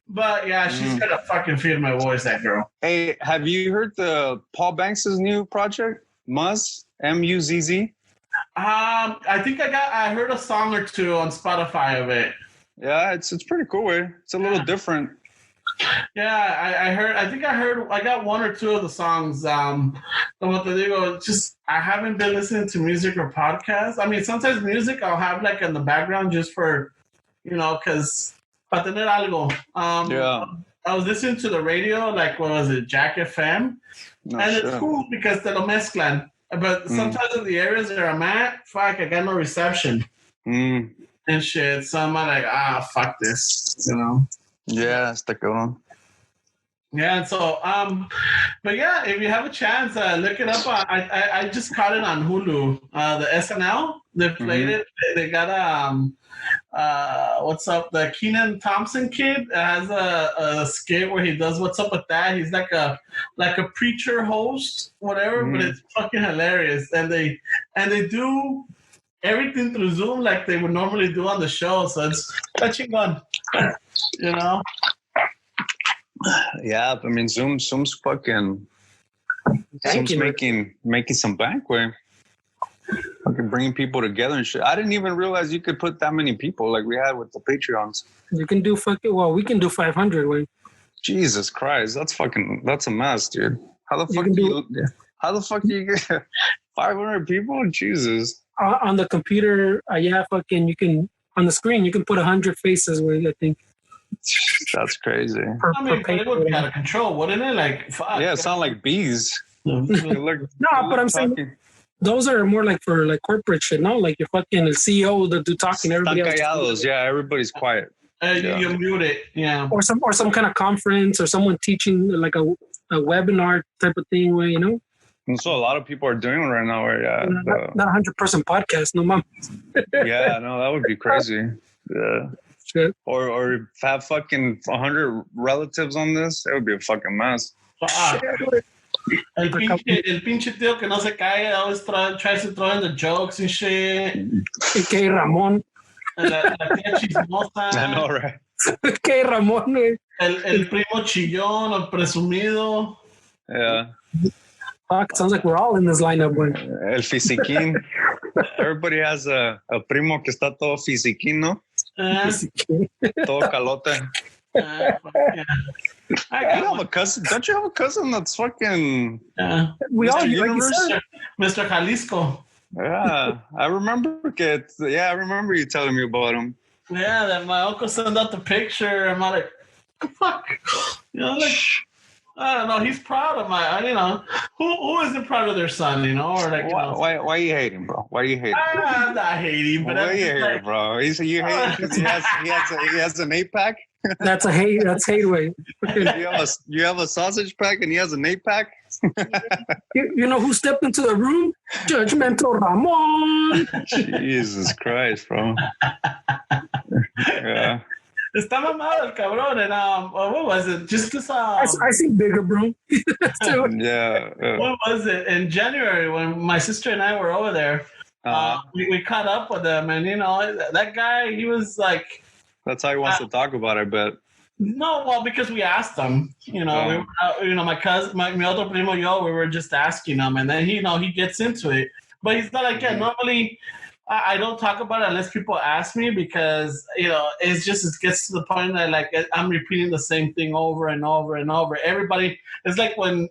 But yeah, she's gonna fucking feel my voice, that girl. Hey, have you heard the Paul Banks' new project, Muzz? M-U-Z-Z? I think I heard a song or two on Spotify of it. Yeah, it's pretty cool. It's a little different. Yeah, I got one or two of the songs. Como te digo, just I haven't been listening to music or podcasts. I mean, sometimes music I'll have like in the background just for, because para tener algo. I was listening to the radio, like what was it, Jack FM, it's cool because te lo mezclan. But sometimes in the areas that I'm at, fuck, I got no reception and shit. So I'm like, fuck this, Yeah, stick it on. Yeah, and so, but yeah, if you have a chance, look it up. I just caught it on Hulu. The SNL, they played it. They got what's up? The Kenan Thompson kid has a skit where he does what's up with that. He's like a preacher host, whatever. But it's fucking hilarious, and they do everything through Zoom like they would normally do on the show. So it's touching on. Yeah, I mean, Zoom's making some bank where fucking bringing people together and shit. I didn't even realize you could put that many people like we had with the Patreons. You can do we can do 500. Wait. Jesus Christ, that's a mess, dude. How the fuck do you get 500 people? Jesus. On the computer, you can on the screen you can put 100 faces. I think. That's crazy. It would be out of control, wouldn't it? Like, fuck. Yeah, it sound like bees. But I'm saying those are more like for like corporate shit. No, like you're fucking the CEO that do talking. Everybody else. Yeah, everybody's quiet. You mute it. Yeah. Or some kind of conference or someone teaching like a webinar type of thing. Where And so a lot of people are doing it right now. Where not 100% podcast. No, mom. yeah, no, that would be crazy. Yeah. Shit. Or have fucking 100 relatives on this. It would be a fucking mess. Fuck. El pinche tío que no se cae always tries to throw in the jokes and shit. Que Ramón. La tía chismosa. I know, right? Que Ramón, güey. El primo chillón, el presumido. Yeah. Fuck, sounds like we're all in this lineup, güey. El fisiquín. Everybody has a primo que está todo fisiquín, ¿no? Todo calote. Yeah. You have a cousin? Don't you have a cousin that's fucking We all Mr. like Universe? Mr. Jalisco. Yeah, I remember you telling me about him. Yeah, that my uncle sent out the picture. I'm like, fuck. You know, like, I don't know. He's proud of who isn't proud of their son, or like, why you hate him, bro? Why you hate him? I'm not hating, but Why you hate him, bro? You hate him because he has an 8-pack? That's hate way. You have a sausage pack and he has an 8-pack? You know who stepped into the room? Judgmental Ramon. Jesus Christ, bro. Yeah. Está mamado el cabrón, and what was it? Just this. I see bigger, bro. Yeah. What was it in January when my sister and I were over there? We caught up with him, and that guy, he was like. That's how he wants to talk about it, I bet. No, well, because we asked him. We were, my cousin, my other primo, we were just asking him, and then he gets into it. But he's not like, normally I don't talk about it unless people ask me, because it gets to the point that like I'm repeating the same thing over and over and over. Everybody, it's like when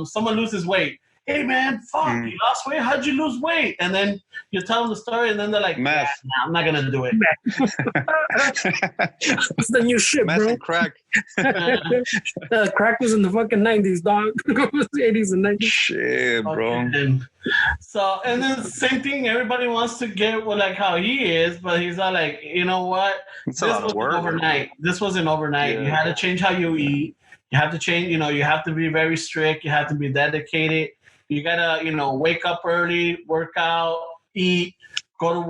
someone loses weight. Hey man, fuck, you lost weight? How'd you lose weight? And then you tell them the story, and then they're like, Meth. Nah, I'm not gonna do it. It's the new shit, Meth bro. and crack. Crack was in the fucking 90s, dog. It was the 80s and 90s. Shit, bro. So, and then same thing, everybody wants to get like how he is, but he's not like, you know what? It's a lot of work. Overnight. This wasn't overnight. Yeah. You had to change how you eat. You have to change, you have to be very strict. You have to be dedicated. You gotta, wake up early, work out, eat, go to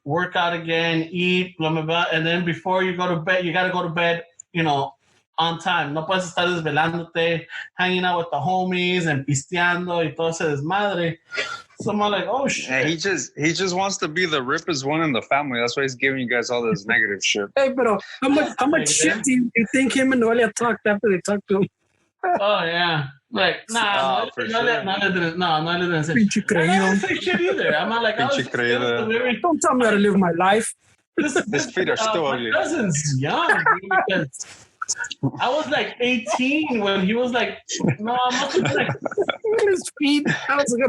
work out again, eat, blah, blah, blah. And then before you go to bed, you gotta go to bed, on time. No puedes estar desvelándote, hanging out with the homies and pisteando y todo ese desmadre. So I'm like, oh shit. Yeah, he just wants to be the rippest one in the family. That's why he's giving you guys all this negative shit. Hey, pero how much shit do you think him and Noelia talked after they talked to him? Oh yeah, like no, for sure. No, I didn't say. Pinche creído. I didn't say shit either. I'm not like, Pinche creído. Don't tell me how to live my life. His feet are still my ugly. cousin's young, dude, because I was like 18 when he was like, no, I must have been like, Look at his feet. How's it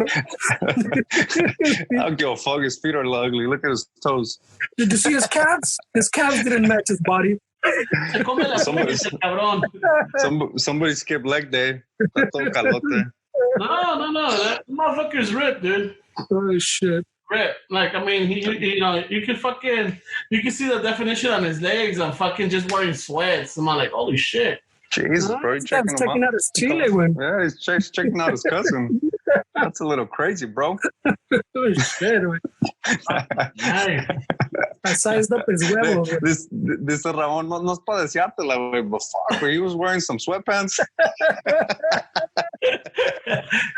I don't give a fuck. His feet are ugly. Look at his toes. Did you see his calves? His calves didn't match his body. se come la Somebody's- el cabrón. Somebody skipped leg day. Está todo calote. No, that motherfucker's ripped, dude. Oh shit. Rip. Like, I mean, you can see the definition on his legs on fucking just wearing sweats. I'm like, holy shit. Jesus, bro. This You're guy's checking him checking out. out his Chile one. Yeah, he's checking out his cousin. That's a little crazy, bro. Oh shit, güey. Ay. I sized up his huevo, güey. This Ramon no es para deseártela, güey, but fuck, güey, he was wearing some sweatpants.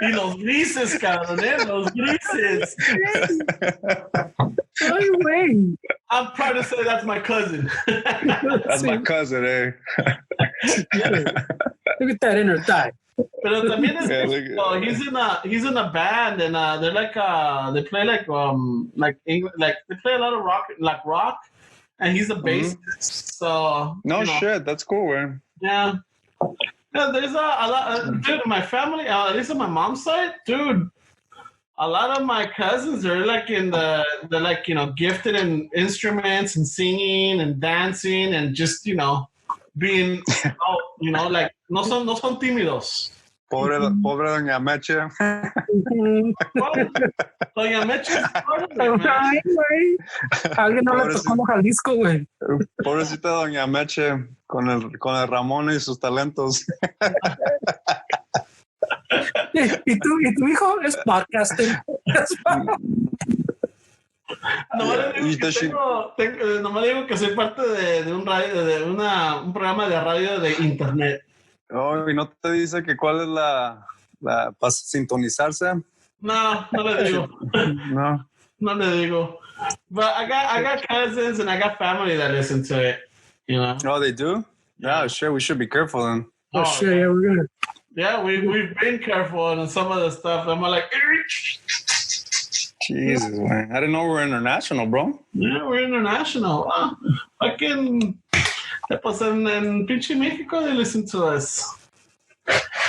Y los grises, cabrón, los grises. Ay, güey. I'm proud to say that's my cousin. That's my cousin, eh? Look at that inner thigh. Pero también es Yeah, look- he's in a band, and they're like they play like English, like they play a lot of rock, and he's a bassist. So No shit, that's cool, man. yeah. Yeah, there's a lot, dude. In my family, at least on my mom's side, dude. A lot of my cousins are like they're like gifted in instruments and singing and dancing and just being like no son tímidos. Pobre Doña Meche. Doña Meche is part of it, man. Ay, güey. Alguien no le tocó Jalisco, güey. Pobrecita Doña Meche con el Ramón y sus talentos. Y tu hijo es podcasting. Nomás digo que soy parte de un radio, de un programa de radio de internet. Oh, y no te dice que cuál es la para sintonizarse. No le digo. No. No le digo. But I got cousins and I got family that listen to it. You know. Oh, they do? Yeah, sure. We should be careful then. Oh shit, yeah, we're gonna. Yeah, we've been careful on some of the stuff. I'm like, Jesus, man. I didn't know we were international, bro. Yeah, we're international. Fucking, pues en pinche Mexico, they listen to us.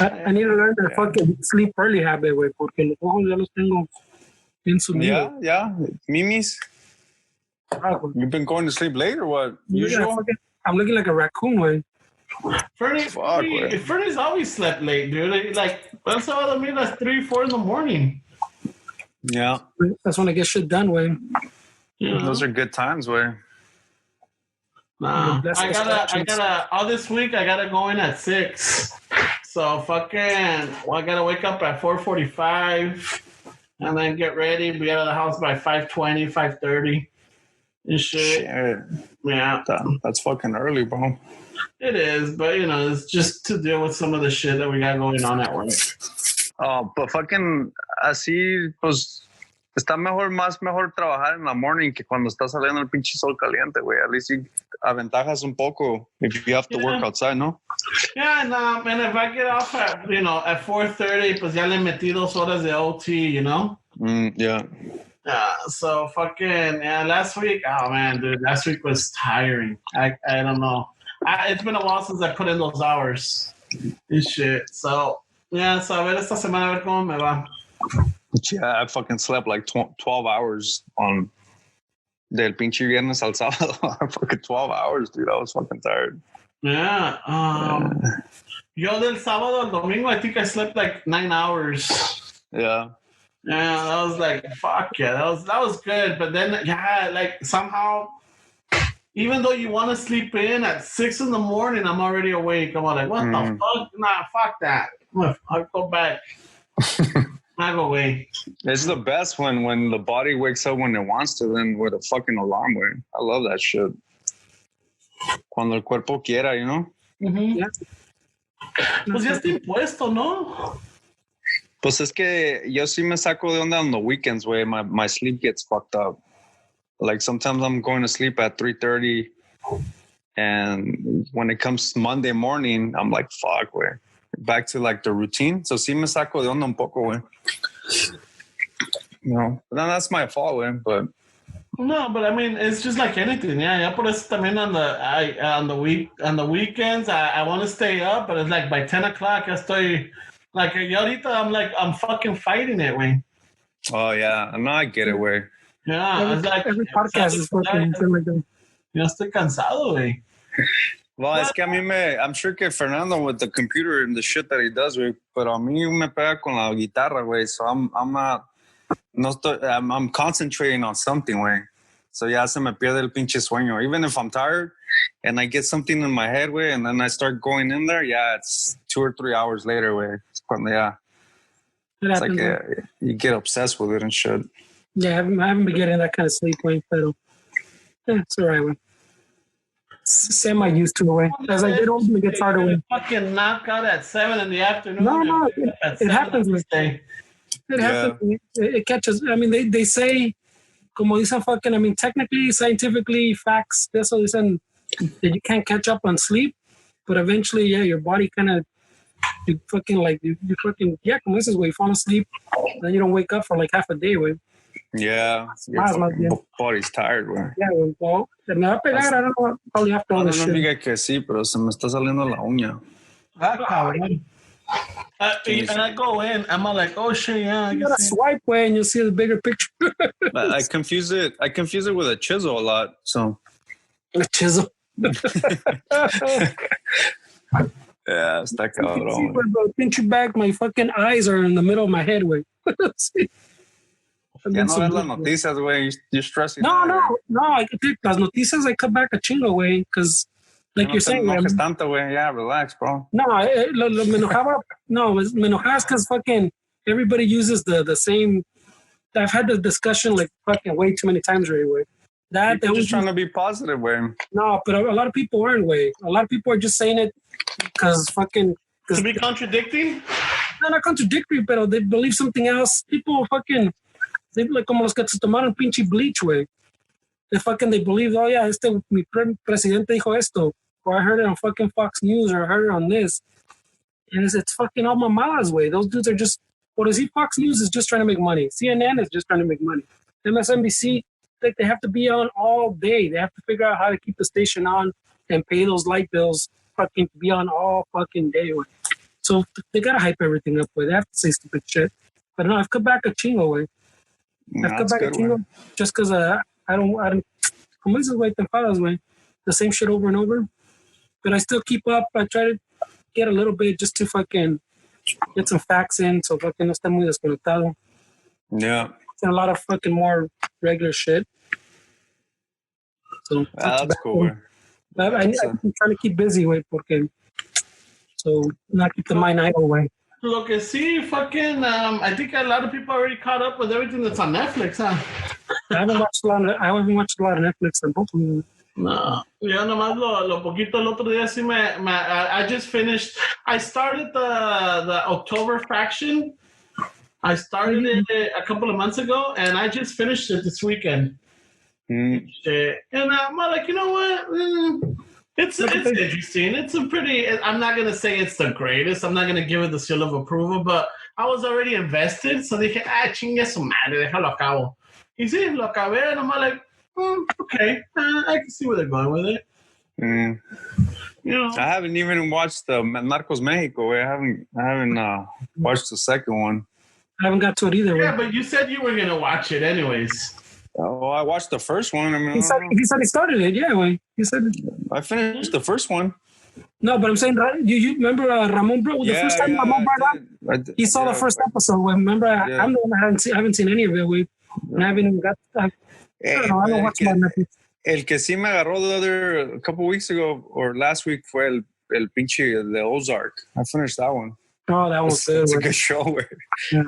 I need to learn that fucking sleep early habit, güey, porque los ojos ya los tengo bien sumidos. Yeah. Mimis, you've been going to sleep late or what? Usual? I'm looking like a raccoon, güey. Fernie's always slept late, dude. Like, that's how I mean, that's 3-4 in the morning. Yeah. That's when I get shit done, way. Those are good times, way. Nah, I gotta, all this week, I gotta go in at 6. So fucking, I gotta wake up at 4:45 and then get ready, be out of the house by 5:20, 5:30 and shit. Yeah. That's fucking early, bro. It is, but you know, it's just to deal with some of the shit that we got going on at work. Oh, but fucking así, pues, está más mejor trabajar en la morning que cuando está saliendo el pinche sol caliente, güey. At least you aventajas un poco if you have to work outside, ¿no? Yeah, and if I get off at 4:30, pues ya le metí 2 horas de OT, you know? Yeah. So fucking, last week, oh man, dude, last week was tiring. I don't know. It's been a while since I put in those hours and shit. So, yeah, so a ver esta semana, a ver cómo me va. Yeah, I fucking slept like 12 hours on del pinche viernes al sábado. Fucking 12 hours, dude. I was fucking tired. Yeah. Yo del sábado al domingo, I think I slept like 9 hours. Yeah. Yeah, that was like, fuck yeah. That was good. But then, yeah, like somehow, even though you want to sleep in at 6 in the morning, I'm already awake. I'm like, what the fuck? Nah, fuck that. I'll go back. I'll go away. It's the best when the body wakes up when it wants to, then with a fucking alarm, way. I love that shit. Cuando el cuerpo quiera, you know? Mm-hmm. Yeah. Pues ya está impuesto, ¿no? Pues es que yo sí me saco de onda on the weekends, way. My sleep gets fucked up. Like sometimes I'm going to sleep at 3:30, and when it comes Monday morning, I'm like, fuck, way. Back to like the routine. So sí me saco de onda un poco, way. No, but then that's my fault, way. But no, but I mean, it's just like anything. Yeah, por eso también on the weekends, I want to stay up, but it's like by 10 o'clock, I estoy like, ahorita I'm fucking fighting it, way. Oh yeah, no, I get it, way. Yeah, it's like every podcast is fucking like that. Ya estoy cansado, güey. Well, es que a mí I'm sure que Fernando with the computer and the shit that he does, güey, pero a mí me pega con la guitarra, güey, so I'm concentrating on something, güey. So ya se me pierde el pinche sueño. Even if I'm tired and I get something in my head, güey, and then I start going in there, it's 2 or 3 hours later, güey. Cuando it's like you get obsessed with it and shit. Yeah, I haven't been getting that kind of sleep, way, pero it's all right, way. Semi used to, way. As I get older, it gets harder, way. Fucking knock out at 7 in the afternoon. No, it happens. It happens. It catches. I mean, they say, como dicen fucking, I mean, technically, scientifically, facts, eso dicen that you can't catch up on sleep, but eventually, your body kind of, you fucking, como dices, way, you fall asleep, then you don't wake up for like half a day, way. Yeah, your body's tired, güey. Yeah, well, me va a pegar, I don't know, probably after all this shit. No diga que sí, pero se me está saliendo la uña. Cabrón. And I go in, I'm like, oh shit, yeah. You gotta swipe way and you'll see the bigger picture. I confuse it with a chisel a lot, so. A chisel? Yeah, está cabrón. Pinch you back, my fucking eyes are in the middle of my head, way. Ya no ves las noticias, güey. You're stressing. No. Las noticias I cut back a chingo, güey, because like you're saying, no tanto, güey. Yeah, relax, bro. No, me enojaba. No, me enojaba because fucking everybody uses the same. I've had the discussion like fucking way too many times already. Way that You're was just trying to be positive, way. No, but a lot of people aren't. Way a lot of people are just saying it because fucking. To be contradicting? No, not contradictory, but they believe something else. People fucking. They like como los que se tomaron pinche bleach, way. They believe, oh yeah, mi presidente dijo esto, or I heard it on fucking Fox News, or I heard it on this, and it's fucking all mamadas, way. Those dudes are just, what is he? Fox News is just trying to make money. CNN is just trying to make money. MSNBC, like they have to be on all day. They have to figure out how to keep the station on and pay those light bills, fucking to be on all fucking day, way. So they gotta hype everything up, way. They have to say stupid shit. But no, I've cut back a chingo, way. I've cut back a chingo just because I don't, como dices, güey, te enfadas, güey. The same shit over and over. But I still keep up. I try to get a little bit just to fucking get some facts in so fucking no esté muy desconectado. Yeah. And a lot of fucking more regular shit. So that's cool, güey. I'm trying to keep busy, güey, porque so not keep the mind idle, güey. Lo que sí, fucking, I think a lot of people already caught up with everything that's on Netflix, huh? I haven't watched a lot of Netflix tampoco. No, ya nomás lo poquito el otro día sí I just finished, I started the October Faction. I started it a couple of months ago, and I just finished it this weekend. And I'm like, you know what? It's interesting. It's a pretty, I'm not going to say it's the greatest. I'm not going to give it the seal of approval, but I was already invested. So dije, chingue su madre, déjalo acabo. Y sí, lo acabé, and I'm like, okay, I can see where they're going with it. You know, I haven't even watched the Narcos Mexico. I haven't watched the second one. I haven't got to it either. Yeah, but you said you were going to watch it anyways. Oh, I watched the first one. I mean, he said he started it. Yeah, way. He said I finished the first one. No, but I'm saying, you remember Ramon bro? The first time Ramon brought up, he saw the first episode. Remember, I'm the one that I haven't seen any of it. I haven't even got. I don't know. I don't watch my Netflix. El que sí me agarró a couple weeks ago or last week fue el pinche the Ozark. I finished that one. Oh, that one's good. It's a good show. Yeah.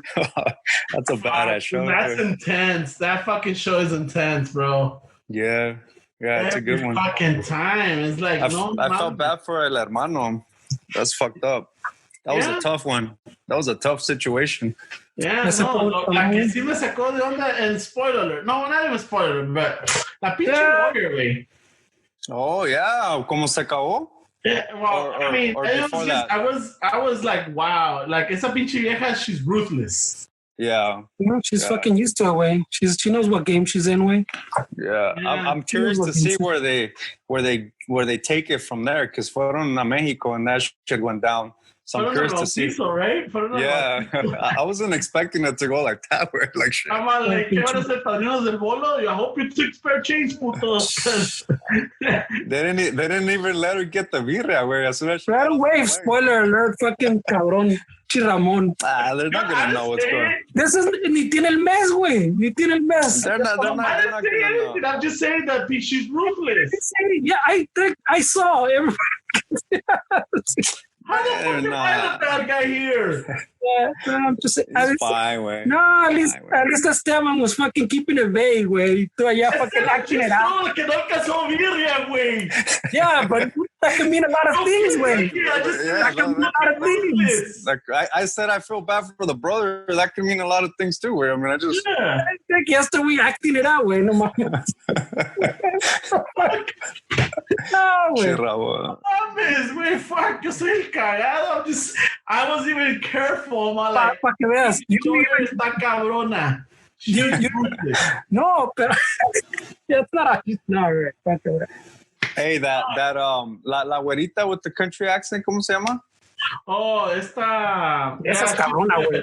That's a badass show. That's intense. That fucking show is intense, bro. Yeah, it's a good one. Fucking time. It's like I felt bad for el hermano. That's fucked up. That was a tough one. That was a tough situation. Yeah, la que sí me sacó de onda en spoiler alert. No, not even spoiler alert, but la pinche lawyer, güey. Oh, yeah. ¿Cómo se acabó? Yeah, well, I mean, I was like, wow, like esa pinche vieja, she's ruthless. Yeah. She's fucking used to it, way. She knows what game she's in, way. Yeah. I'm curious to see where they take it from there, because fueron a Mexico and that shit went down. So I'm curious to see. Right? Yeah, I wasn't expecting it to go like that. Where like shit. I'm like, ¿qué van a ser padrinos del bolo? I hope you took spare change, putos. They didn't even let her get the birria. Where as soon as she right away, spoiler alert, fucking cabrón, Chiramón. They're not gonna know what's going on. This is ni tiene el mes, güey. Ni tiene el mes. They're not gonna know. I'm just saying that she's ruthless. Yeah, I think I saw everybody. How the fuck am I the bad guy here? Yeah, I'm just saying. It's fine, güey. No, at least Esteban was fucking keeping it vague, güey. Tú allá fucking acting it out. No, que no alcanzó birria, güey. Yeah, but that can mean a lot of things, güey. That can mean a lot of things. Like I said, I feel bad for the brother. That can mean a lot of things too, güey. I mean, I think yesterday acting it out, güey. No mames. No, güey. Güey, fuck, yo soy el cagado. I wasn't even careful, man. Like, para que veas. Está cabrona. No, pero it's not. No, right. Hey, that la güerita with the country accent, ¿cómo se llama? Oh, esta. Esa es cabrona, güey.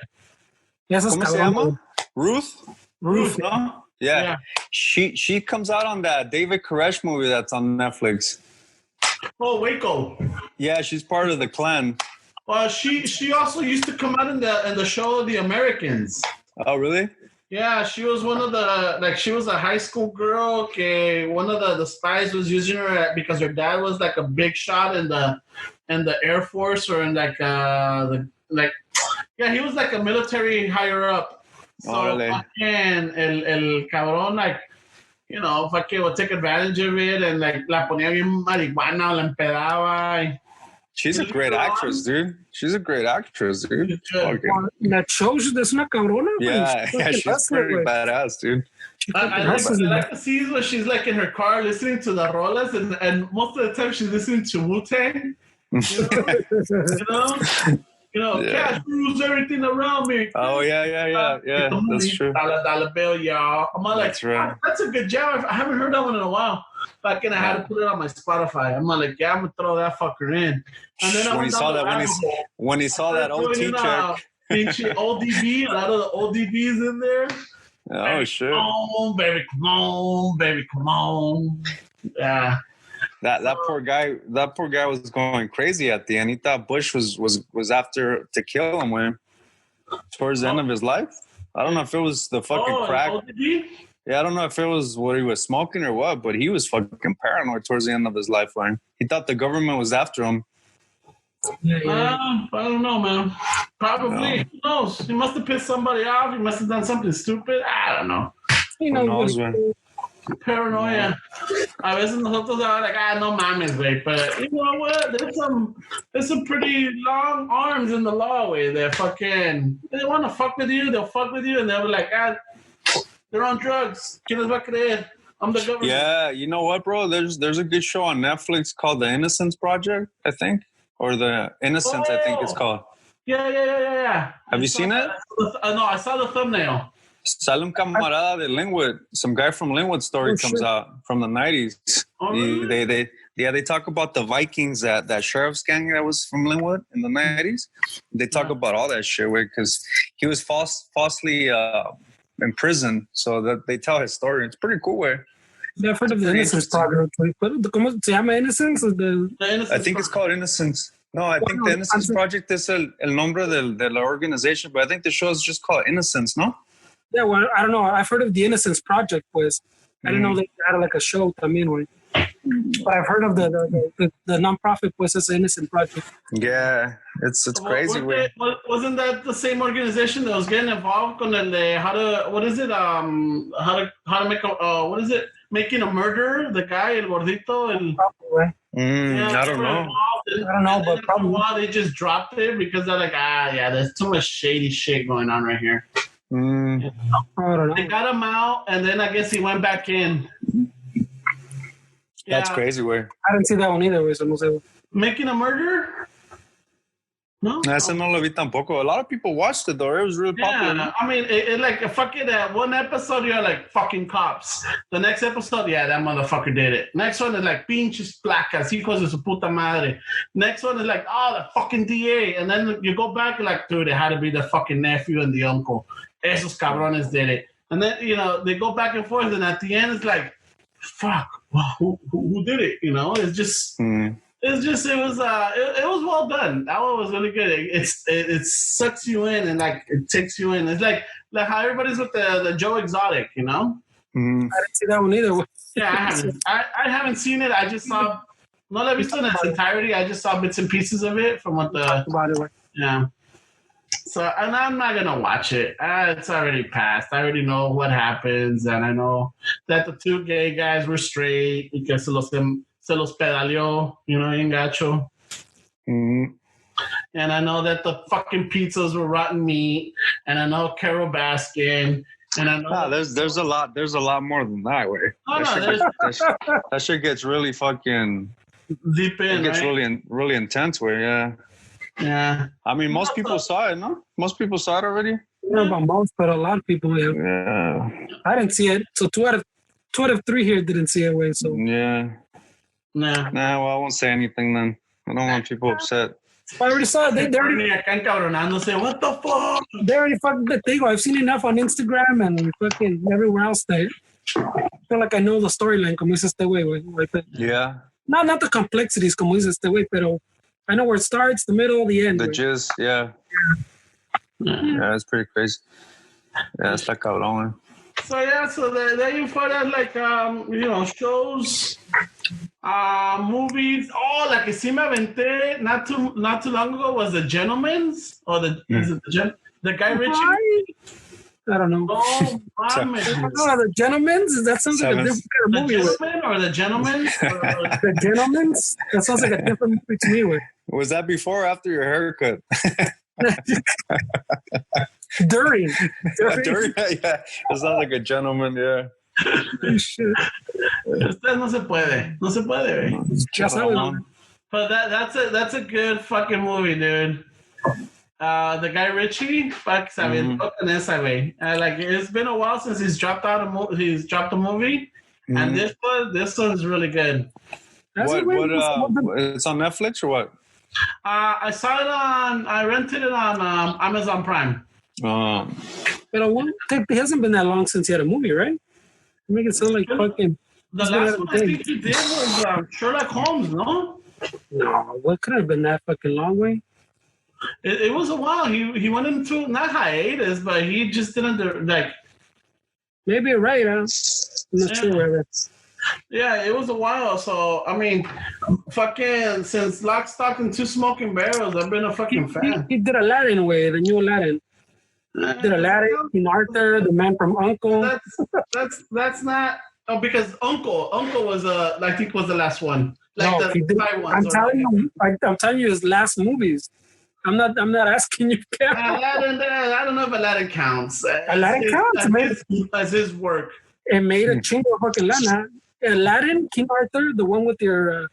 ¿Cómo se llama? Ruth, ¿no? Yeah. She comes out on that David Koresh movie that's on Netflix. Oh, Waco. Yeah, she's part of the clan. She also used to come out in the show The Americans. Oh, really? Yeah, she was one of the she was a high school girl. Okay, one of the spies was using her because her dad was like a big shot in the Air Force or in he was like a military higher up. So fucking el cabrón fucking would take advantage of it and la ponía bien marihuana, la empedaba. She's a great actress, dude. She's a great actress, dude. That shows there's una cabrona. Yeah, she's pretty badass, dude. I like the scenes where she's like in her car listening to the rolas, and most of the time she's listening to Wu-Tang. Cash rules everything around me. Oh yeah. That's true. Dollar bill, y'all. I'm like, that's right. That's a good jam. I haven't heard that one in a while. Back in, I had to put it on my Spotify. I'm like, yeah, I'm gonna throw that fucker in. And then when he saw that old teacher, ODB, a lot of the ODBs in there. Oh shit! Come on, baby, come on, baby, come on. Yeah. That poor guy was going crazy at the end. He thought Bush was after to kill him when towards the end of his life. I don't know if it was the fucking crack. ODB? Yeah, I don't know if it was what he was smoking or what, but he was fucking paranoid towards the end of his life, man. He thought the government was after him. I don't know, man. Probably. Who knows? He must have pissed somebody off. He must have done something stupid. I don't know. Who knows, man? Paranoia. A veces nosotros are no mames, güey. But you know what? There's some pretty long arms in the law, güey. They want to fuck with you, they'll fuck with you, and they'll be like, they're on drugs. ¿Quién les va a creer? I'm the government. Yeah, you know what, bro? There's a good show on Netflix called The Innocence Project, I think. Or The Innocence, I think it's called. Yeah. Have you seen it? No, I saw the thumbnail. Sale un camarada de Linwood. Some guy from Linwood story comes out from the 90s. Oh, really? They talk about the Vikings, that sheriff's gang that was from Linwood in the 90s. They talk about all that shit because he was falsely in prison, so that they tell his story. It's pretty cool way. Yeah, I've heard of the Innocence Project. ¿Cómo se llama Innocence? I think it's called Innocence. No, I think the Innocence Project is el nombre de la organization, but I think the show is just called Innocence, no? Yeah, well, I don't know. I've heard of the Innocence Project, pues. I didn't know they had like a show también, güey. But I've heard of the nonprofit, pues, it's the Innocent Project. Yeah, it's crazy. Wasn't that the same organization that was getting involved on how to make a making a murderer? The guy, el gordito, I don't know. I don't know, but probably a while they just dropped it because they're like, there's too much shady shit going on right here. I don't know. They got him out, and then I guess he went back in. That's crazy, way. I didn't see that one either, güey. So no sé. Making a murderer? No? Ese no lo vi tampoco. A lot of people watched it, though. It was really popular. Yeah, I mean, it like fucking one episode, you're like, fucking cops. The next episode, that motherfucker did it. Next one is like, pinches placas, hijos de su puta madre. Next one is like, the fucking DA. And then you go back, like, dude, it had to be the fucking nephew and the uncle. Esos cabrones did it. And then, they go back and forth, and at the end, it's like, fuck, who did it? It's just... It was well done. That one was really good. It sucks you in and like it takes you in. It's like how everybody's with the Joe Exotic, I didn't see that one either. Yeah, I haven't seen it. I just saw not la visto in its entirety. I just saw bits and pieces of it from what yeah. So and I'm not gonna watch it. It's already passed. I already know what happens, and I know that the two gay guys were straight because se los pedaleó, en gacho. And I know that the fucking pizzas were rotten meat. And I know Carol Baskin. And I know there's a lot more than that way. That shit gets really fucking deep in. It gets really intense way, yeah. Yeah. I mean, most people saw it, no? Most people saw it already. Yeah, about most, but a lot of people have. Yeah. I didn't see it. So two out of three here didn't see it way. So yeah. Nah, well, I won't say anything then. I don't want people upset. I already saw it. They already what the fuck? They already fucking the thing. I've seen enough on Instagram and fucking everywhere else. I feel like I know the storyline, como dice este güey. Like yeah. Not the complexities, como dice este güey, pero I know where it starts, the middle, the end. The gist, yeah. Yeah, it's pretty crazy. Yeah, está cabrón. So yeah, so then you find out like shows, movies. Oh, like que sí me aventé not too long ago was The Gentleman's or is it the Guy Ritchie? I don't know. Oh, mames. The Gentlemen's? That sounds like a different kind of The movie. Gentleman or The Gentleman's? The Gentlemen's? That sounds like a different movie to me. Was that before or after your haircut? During. During, yeah. It sounds like a gentleman, yeah. Usted no se puede, güey. But that's a good fucking movie, dude. The Guy Ritchie, fuck, se aventó en esa, güey. Like it's been a while since he's dropped a movie, and this one's really good. What? It's on Netflix or what? I saw it I rented it on Amazon Prime. But it hasn't been that long since he had a movie, right? You make it sound like fucking. The last one I think he did was Sherlock Holmes, no? No, what could have been that fucking long way? It was a while. He went into not hiatus, but he just didn't like. Maybe you're right, huh? I'm not sure where that's. Yeah, it was a while. So I mean, fucking since Lock, Stock, and Two Smoking Barrels, I've been a fucking fan. He did Aladdin way, the new Aladdin. Did Aladdin, King Arthur, The Man from U.N.C.L.E. That's not. Oh, because Uncle was I think was the last one. Like no, the Thai ones. I'm telling you his last movies. I'm not asking you. Aladdin, I don't know if Aladdin counts. Aladdin counts, as his work. It made a chingo of fucking lana. Aladdin, King Arthur, the one with your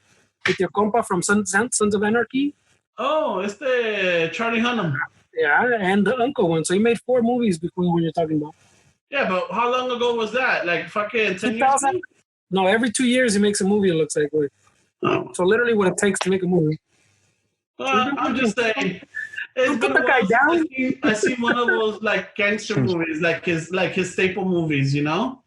compa from Sons of Anarchy. Oh, it's the Charlie Hunnam. Yeah, and the Uncle one. So he made 4 movies before when you're talking about. Yeah, but how long ago was that? Like fucking 10 years ago? No, every 2 years he makes a movie, it looks like. Oh. So literally what it takes to make a movie. I'm just saying. It's put the guy down. I see one of those like gangster movies, like his staple movies, you know?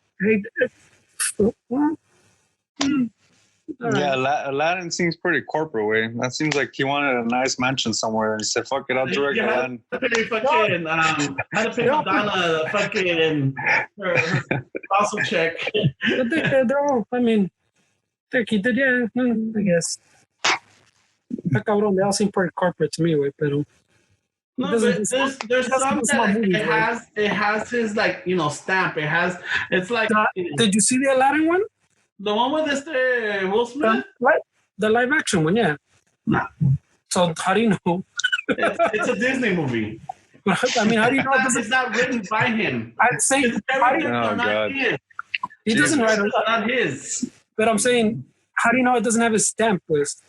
Yeah, Aladdin seems pretty corporate way. That seems like he wanted a nice mansion somewhere and he said, fuck it, I'll direct Aladdin. How to pay Madonna fucking her fossil check. But they're all, I mean, they're keeping, yeah, I guess. Cabrón, they all seem pretty corporate to me, pero. No, but there's some that it has his like stamp. It's like. Did you see the Aladdin one? The one with Will Smith? The live action one, yeah. No. So how do you know? It's a Disney movie. I mean, how do you know it's not written by him? I'm saying God. He doesn't write it. Not his. But I'm saying, how do you know it doesn't have his stamp, pues?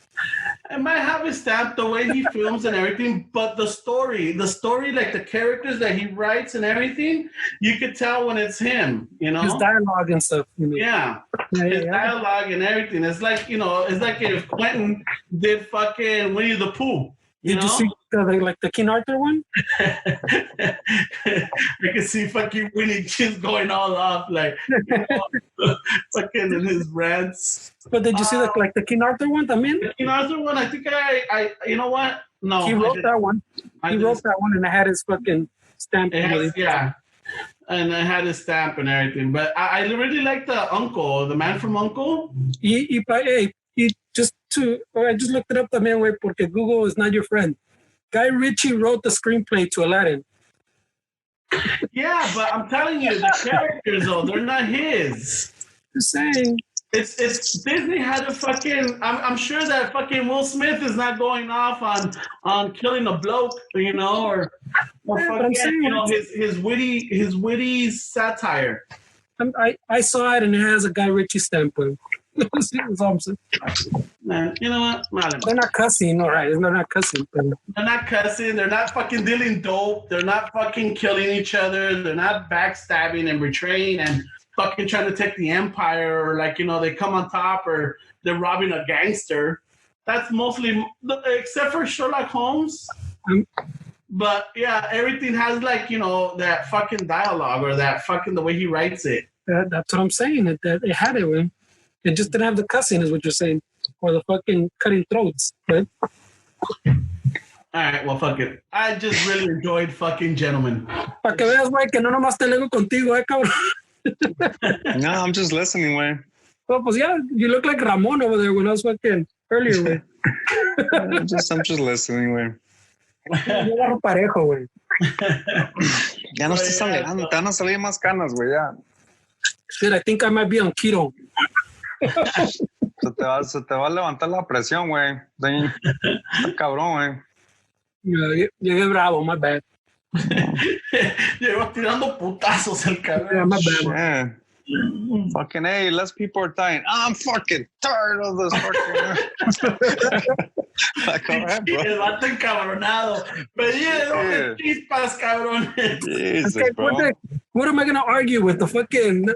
It might have his stamp, the way he films and everything, but the story, like the characters that he writes and everything, you could tell when it's him, His dialogue and stuff. Yeah. His dialogue and everything. It's like, it's like if Quentin did fucking Winnie the Pooh. Did you see the King Arthur one? I can see fucking Winnie just going all off, like, fucking in his rants. But did you see the King Arthur one? The King Arthur one, I think I you know what? No. He wrote that one. He wrote that one and it had his fucking stamp. Yeah. And I had his stamp and everything. But I really like the Uncle, the Man from U.N.C.L.E. I just looked it up también, güey, porque Google is not your friend. Guy Ritchie wrote the screenplay to Aladdin. Yeah, but I'm telling you, the characters, though, they're not his. Just saying. It's Disney had a fucking. I'm sure that fucking Will Smith is not going off on killing a bloke, or fucking, his witty satire. I saw it and it has a Guy Ritchie stamp on it. Man, you know what? They're not cussing, all right. They're not cussing. They're not cussing. They're not fucking dealing dope. They're not fucking killing each other. They're not backstabbing and betraying and fucking trying to take the empire, or they come on top, or they're robbing a gangster. That's mostly, except for Sherlock Holmes. But yeah, everything has that fucking dialogue, or that fucking the way he writes it. That's what I'm saying. It had it, man. It just didn't have the cussing, is what you're saying, or the fucking cutting throats, right? All right, well, fuck it. I just really enjoyed fucking Gentlemen. Para que veas, güey, que no nomás te lego contigo, cabrón. No, I'm just listening, güey. Well, pues yeah, you look like Ramon over there when I was fucking earlier, güey. I'm just listening, güey. Yo agarro parejo, güey. Ya no estás alegando, te van a salir más canas, güey, ya. Shit, I think I might be on keto. Se te va a levantar la presión, güey. Está cabrón, güey. Llegué bravo, my bad. Llegó tirando putazos el cabrón. Yeah, my bad, man. Yeah. Fucking, hey, less people are dying. I'm fucking tired of this fucking. Like, all right, bro. El vato encabronado. Me dieron chispas, cabrón. Jesus, Okay, bro. what am I gonna argue with? The fucking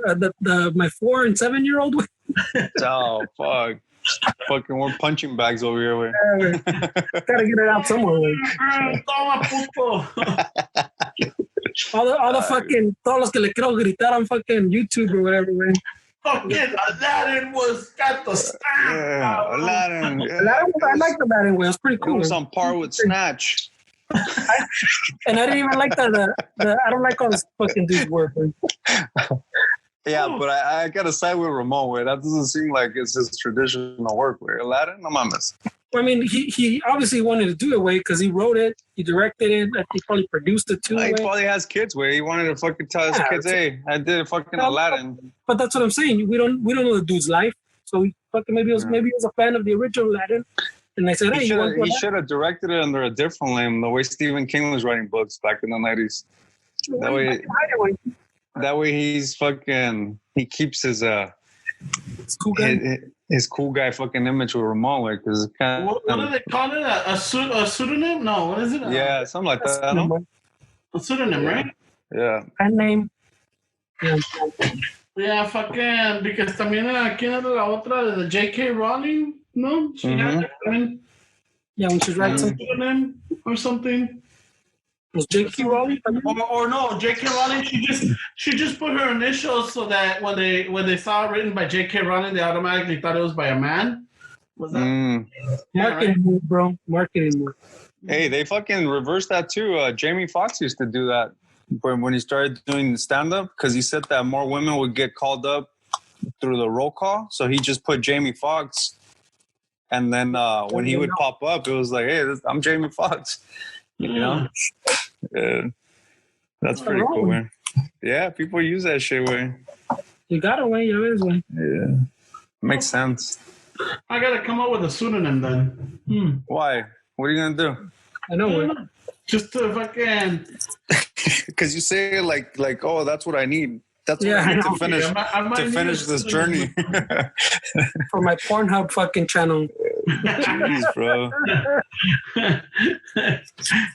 my 4 and 7 year old? Oh, fuck. Fucking, we're punching bags over here, güey. Gotta get it out somewhere, güey. Toma, puto. All the fucking, todos los que le quiero gritar on fucking YouTube or whatever, güey. Fucking Aladdin was got the stamp. Yeah, Aladdin. Yeah. I like the Aladdin, güey. It was pretty It cool. was on par with Snatch. And I didn't even like the I don't like all this fucking dudes work. Yeah, but I gotta side with Ramon, way. That doesn't seem like it's his traditional work, way. Aladdin, no mames. I mean, he obviously wanted to do it, way, because he wrote it, he directed it, he probably produced it too. He probably has kids, way. He wanted to fucking tell his kids, hey, I did fucking Aladdin. But that's what I'm saying. We don't know the dude's life, so he fucking maybe he was a fan of the original Aladdin, and they said, hey, he should have directed it under a different name, the way Stephen King was writing books back in the 90s. That way he's fucking, he keeps his cool guy. His cool guy fucking image with Ramon, like, because it's kind of. What do they call it? A pseudonym? No, what is it? Yeah, something like that. No? A pseudonym, right? Yeah. Pen name. Yeah, fucking, because también aquí era la otra de J.K. Rowling, no? She had that friend. Yeah, when she's writing something. Pseudonym or something. Was J.K. Rowling? Or no, J.K. Rowling. She just put her initials so that when they saw it written by J.K. Rowling, they automatically thought it was by a man. Was that Marketing move, bro? Marketing move. Hey, they fucking reversed that too. Jamie Foxx used to do that when he started doing stand-up, because he said that more women would get called up through the roll call. So he just put Jamie Foxx, and then when he would pop up, it was like, hey, I'm Jamie Foxx. You know? Yeah. That's pretty cool, man. Yeah, people use that shit, way. You got it, way. You is way. Yeah. Makes sense. I gotta come up with a pseudonym then. Why? What are you gonna do? I know, way. Just to fucking. Because you say it like, oh, that's what I need. That's what I need to finish finish this journey. For my Pornhub fucking channel. Jeez, bro.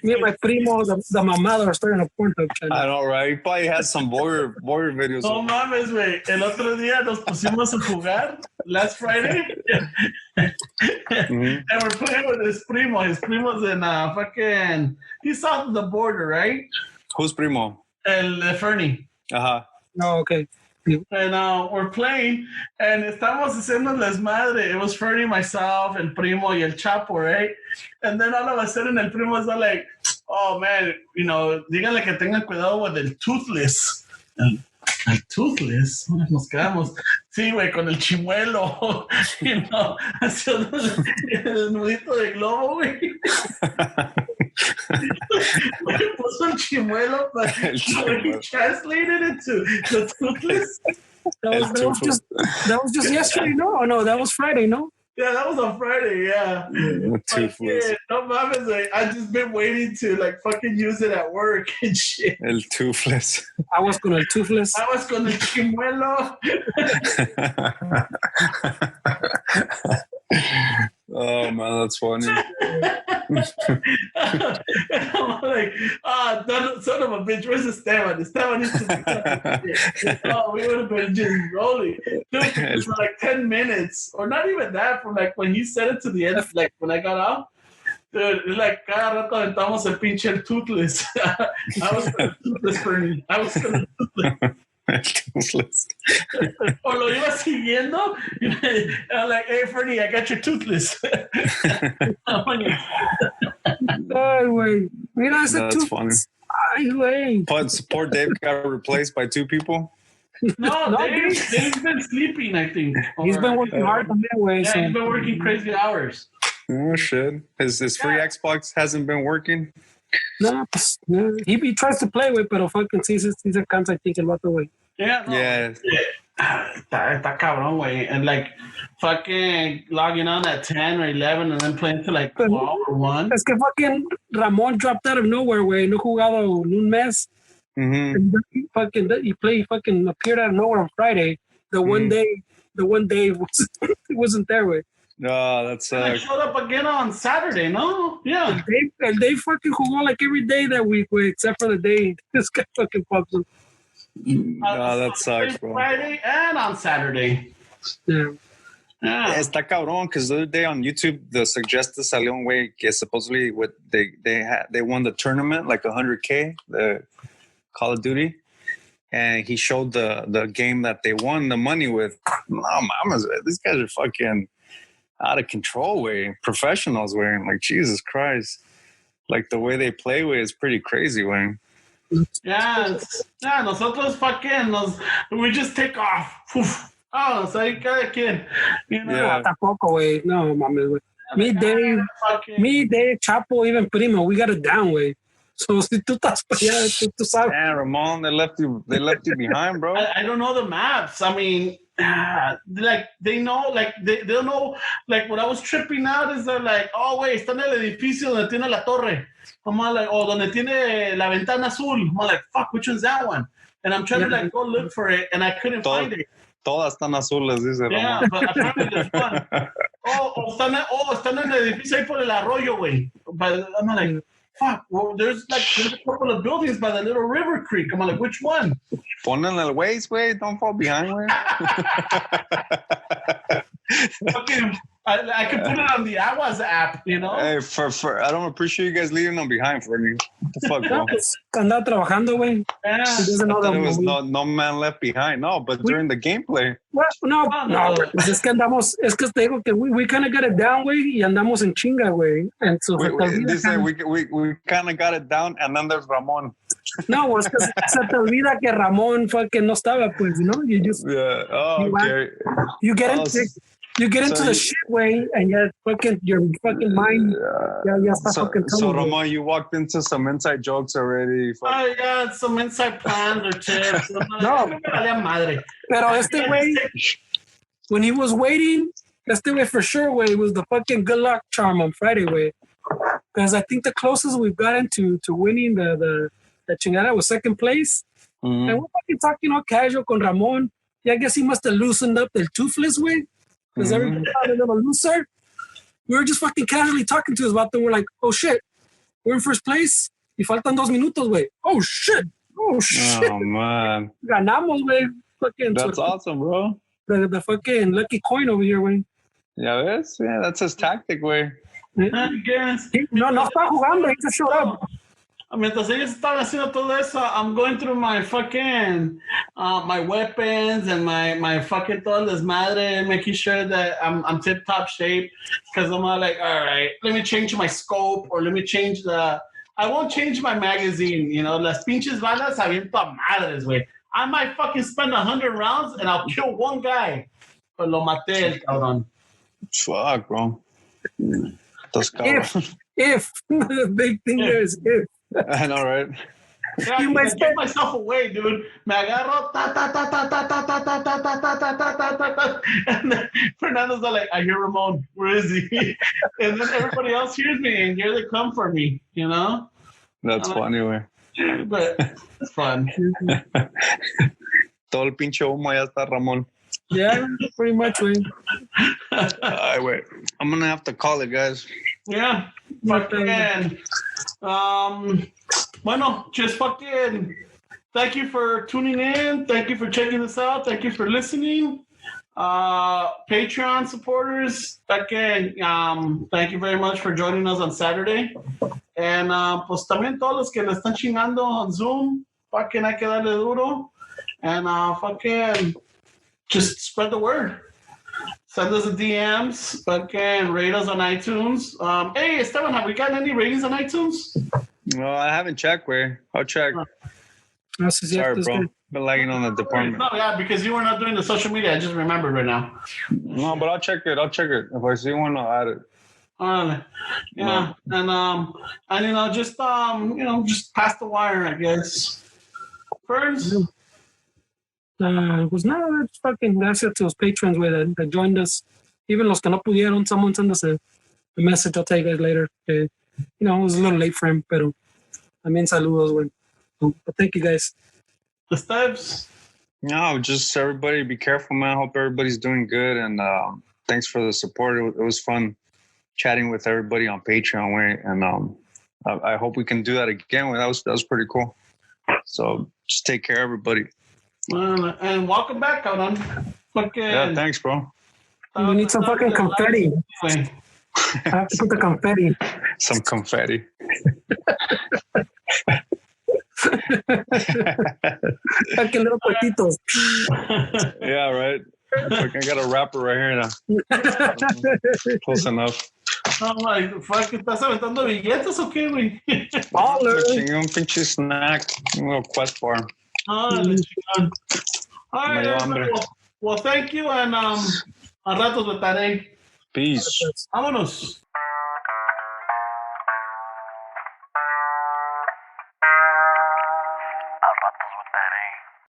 Me and my primo, the mamado, are starting a Pornhub channel. I know, right? He probably has some voyeur videos. No mames, güey. El otro día nos pusimos a jugar last Friday. And we're playing with his primo. His primo's in fucking. He's south of the border, right? Who's primo? El de Fernie. Uh-huh. Oh, okay. And we're playing, and estamos haciendo el desmadre. It was Fernie, myself, el primo, y el Chapo, right? And then all of a sudden, el primo is like, oh, man, you know, díganle que tengan cuidado with el toothless. El toothless? Nos quedamos. Sí, güey, con el chimuelo, you know, haciendo el nudito de globo, güey. Puso el chimuelo, but he translated it to the toothless. That was just yesterday, no? Oh, no, that was Friday, no? Yeah, that was on Friday, yeah. Toothless. Yeah, no mames, like, I just been waiting to like fucking use it at work and shit. El toothless. I was con el toothless. I was con el chimuelo. Oh man, that's funny. I'm like, son of a bitch, where's Esteban? Esteban needs to be oh, we would have been just rolling. Dude, for like 10 minutes, or not even that, from like when he said it to the end, like when I got out. Dude, it's like cada rato aventamos el pinche el toothless. I was con el toothless, Fernie. I was con el toothless. Toothless. O lo iba siguiendo. I'm like, hey, Fernie, I got your toothless. No, Ay, güey. Mira ese That's funny. Ay, güey. Poor Dave got replaced by two people. No, No, Dave's been sleeping, I think. He's been Or- working hard on that way. Yeah, So. he's been working crazy hours. Oh shit! His free Xbox hasn't been working. No, pues, he tries to play with, pero fucking sí se cansa, I think, el vato, güey. Yeah, no. Yeah. Está cabrón, güey. And like fucking logging on at 10 or 11 and then playing till like 12 or 1. Es que fucking Ramón dropped out of nowhere, güey. No jugado en un mes. Mm-hmm. And he fucking appeared out of nowhere on Friday. The one day wasn't there, güey. Oh, that And I sucks. showed up again on Saturday, no? Yeah. El day fucking jugó like every day that week, güey, except for the day this guy fucking pops up. Oh, that sucks, bro. Friday and on Saturday. Yeah. Yeah. Está cabrón, because the other day on YouTube, the suggested salió un güey que supposedly they won the tournament, like 100K, the Call of Duty. And he showed the game that they won the money with. No, mamas, these guys are fucking out of control, way. Professionals, way. Like, Jesus Christ. Like, the way they play with is pretty crazy, way. Yeah, nosotros we just take off. Uf. Oh, so ahí cada quien. You know? Yeah. Tampoco, güey. No, mames, güey. Me, Dave, Chapo, even Primo, we got it down, güey. So, si tú estás para allá, tú sabes. Man, Ramon, they left you behind, bro. I don't know the maps. I mean, like they know, like they'll know. Like what I was tripping out is they're like, oh wait, está en el edificio donde tiene la torre. I'm like, oh, donde tiene la ventana azul. I'm like, fuck, which one's that one? And I'm trying to like go look for it, and I couldn't find it. Todas están azules, dice Ramon. Yeah, but apparently there's one. Están en el edificio ahí por el arroyo, güey. But I'm like, fuck, well, there's a couple of buildings by the little river creek. I'm like, which one? Ponen el Waze, güey. Don't fall behind, güey. Fucking, I could put it on the Aquas app, you know? Hey, I don't appreciate you guys leaving them behind for me. What the fuck, bro? Andaba trabajando, güey. Yeah. He doesn't know There the was movie. no man left behind. No, but during the gameplay. Well, no, pues es que te digo que we kind of got it down, güey, y andamos en chinga, güey. And so We kind of got it down, and then there's Ramon. no, es que se te olvida que Ramón fue el que no estaba, pues, you know? You just, Yeah. Oh, okay. you get into the shit, way, and your fucking mind, ya está fucking So coming, Ramon, you walked into some inside jokes already. I got some inside plans or tips. No. Pero este güey, when he was waiting, este güey for sure, way, it was the fucking good luck charm on Friday, way. Because I think the closest we've gotten to winning the chingada was second place. Mm-hmm. And we're fucking talking all casual con Ramon. Yeah, I guess he must have loosened up the toothless way. Because everybody thought a little looser. We were just fucking casually talking to us about them. We're like, oh shit, we're in first place. Y faltan 2 minutos, güey. Oh shit. Oh man. Ganamos, güey. Fucking. That's awesome, bro. The fucking lucky coin over here, güey. Yeah, that's his tactic, way. I guess. No está jugando. He just showed up. Mientras ellos están haciendo todo eso, I'm going through my fucking my weapons and my fucking todo desmadre, making sure that I'm tip top shape. Because I'm like, all right, let me change my scope or let me change I won't change my magazine. You know, las pinches balas aviento a madres, güey. I might fucking spend 100 rounds and I'll kill one guy. Pero lo maté el cabrón. Fuck, bro. If the big thing there is if. I know, right? Yeah, You might give myself away, dude. Me agarro, ta ta ta ta ta ta ta ta ta ta ta ta ta ta ta ta. And then Fernando's like, I hear Ramon. Where is he? And then everybody else hears me, and here they come for me. You know? That's funny, güey. But it's fun. Todo el pinche humo ya está, Ramon. Yeah, pretty much, güey. Ay, güey. I'm gonna have to call it, guys. Yeah. Fucking. Bueno, just fucking. Thank you for tuning in. Thank you for checking this out. Thank you for listening. Patreon supporters, fucking. Thank you very much for joining us on Saturday. And pues también todos los que le están chingando on Zoom, fucking hay que darle duro. And fucking just spread the word. Send us a DMs. Fucking rate us on iTunes. Hey, Esteban, have we gotten any ratings on iTunes? No, I haven't checked, way. I'll check. No, sí, Sorry, cierto, bro. Been lagging on the department. No, yeah, because you were not doing the social media. I just remembered right now. No, but I'll check it. If I see one, I'll add it. Yeah, and just pass the wire, I guess. Ferns. Pues nada, fucking gracias to those patrons, güey, that joined us. Even los que no pudieron, someone sent us a message. I'll tell you guys later. It was a little late for him, pero también saludos, güey. But thank you, guys. The steps. No, just everybody be careful, man. Hope everybody's doing good, and thanks for the support. It was fun chatting with everybody on Patreon, way, and I hope we can do that again. That was pretty cool. So just take care, everybody. And welcome back, Cabrón. Yeah, thanks, bro. We need some fucking confetti. I have to put the confetti. Some confetti. Fucking little poquitos. Yeah, right. I got a wrapper right here now. Close enough. I'm like, fuck, ¿estás aventando billetes o qué, güey? Chingue un pinche snack. Un little Quest bar. All right, well, thank you, and a ratos de tarea. Peace. Vámonos.